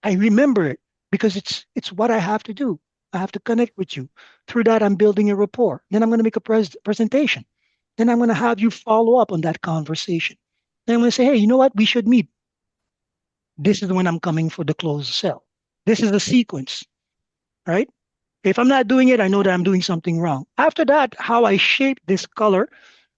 I remember it because it's what I have to do. I have to connect with you. Through that, I'm building a rapport. Then I'm going to make a presentation. Then I'm going to have you follow up on that conversation. Then I'm going to say, hey, you know what? We should meet. This is when I'm coming for the closed sell. This is the sequence, right? If I'm not doing it, I know that I'm doing something wrong. After that, how I shape this color,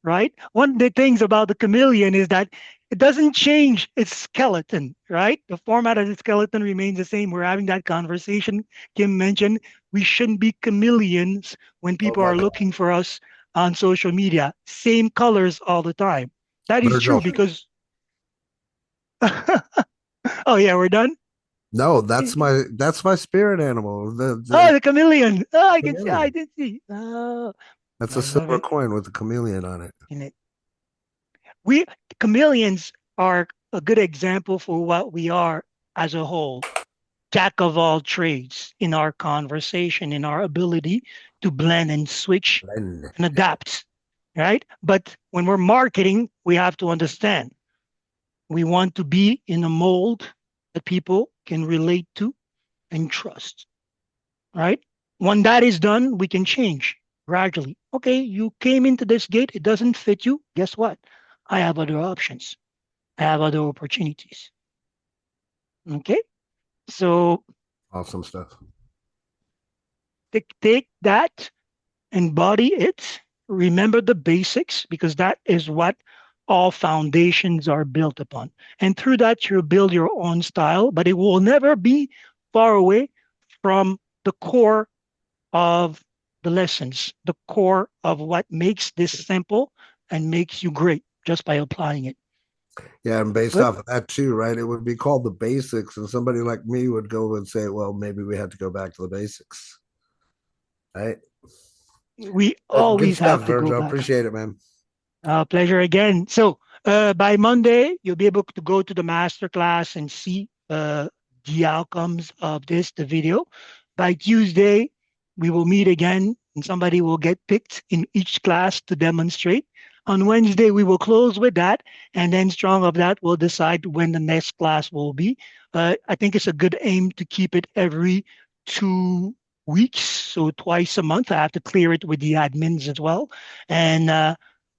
right? One of the things about the chameleon is that it doesn't change its skeleton, right? The format of the skeleton remains the same. We're having that conversation. Kim mentioned we shouldn't be chameleons when people are looking for us on social media. Same colors all the time. That is true because. Oh yeah, we're done. No, that's my spirit animal. Oh, the chameleon. Oh, I can see. I didn't see. Oh, that's I a love silver it. coin with a chameleon on it. In it. We chameleons are a good example for what we are as a whole. Jack of all trades in our conversation, in our ability to blend and switch and adapt, right? But when we're marketing, we have to understand we want to be in a mold that people can relate to and trust, right? When that is done, we can change gradually. Okay, you came into this gate, it doesn't fit you. Guess what? I have other options. I have other opportunities. Okay, so awesome stuff. Take that, embody it, remember the basics because that is what all foundations are built upon. And through that, you'll build your own style, but it will never be far away from the core of the lessons, the core of what makes this simple and makes you great just by applying it. Yeah, and based off of that too, right? It would be called the basics, and somebody like me would go and say, "Well, maybe we had to go back to the basics." Right? We always stuff, have to go Virgil. back. Appreciate it, man. Pleasure again. So by Monday, you'll be able to go to the masterclass and see the outcomes of the video. By Tuesday, we will meet again and somebody will get picked in each class to demonstrate. On Wednesday, we will close with that. And then strong of that, we'll decide when the next class will be. I think it's a good aim to keep it every 2 weeks. So twice a month. I have to clear it with the admins as well. And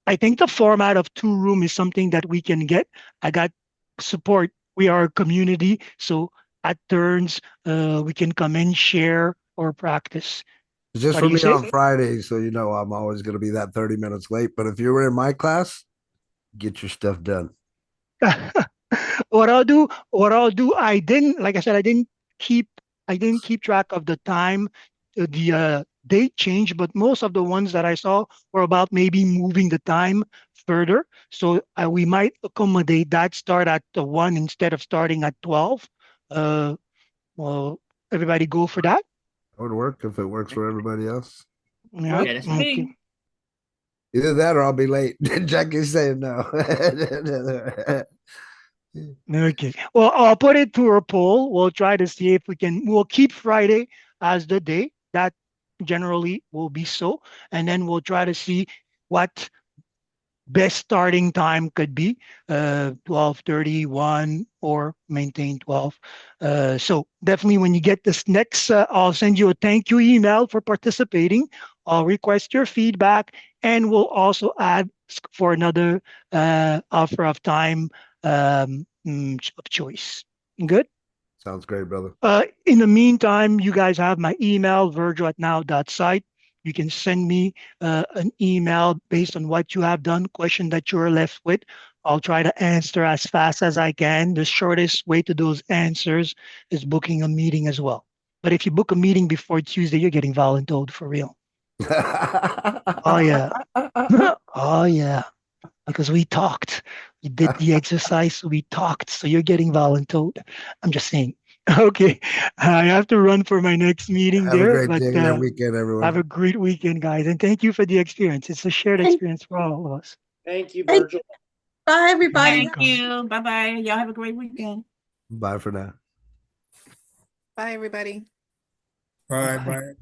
I think the format of 2 room is something that we can get. I got support. We are a community. So at turns, we can come in, share, or practice. It's just What for do you me say? on Friday, so you know I'm always going to be that 30 minutes late. But if you were in my class, get your stuff done. What I'll do, I didn't, like I said, I didn't keep track of the time, the date change, but most of the ones that I saw were about maybe moving the time further. So we might accommodate that, start at 1 instead of starting at 12. Well, everybody go for that? That would work if it works for everybody else. Yeah. Okay. Either that or I'll be late. Jackie's saying no. Okay. Well, I'll put it to a poll. We'll try to see if we'll keep Friday as the day. That generally will be so. And then we'll try to see what best starting time could be, 12:30, 1, or maintain 12. So definitely when you get this next, I'll send you a thank you email for participating. I'll request your feedback and we'll also add for another offer of time of choice. Good? Sounds great, brother. In the meantime, you guys have my email, virgil@now.site. You can send me an email based on what you have done, question that you're left with. I'll try to answer as fast as I can. The shortest way to those answers is booking a meeting as well. But if you book a meeting before Tuesday, you're getting voluntold for real. Oh, yeah. Oh, yeah. Because we talked. We did the exercise, we talked. So you're getting voluntold. I'm just saying. Okay. I have to run for my next meeting Have there. a great day and weekend, everyone. Have a great weekend, guys. And thank you for the experience. It's a shared experience for all of us. Thank you, Virgil. Bye, everybody. Thank you. Bye-bye. Y'all have a great weekend. Bye for now. Bye, everybody. Bye.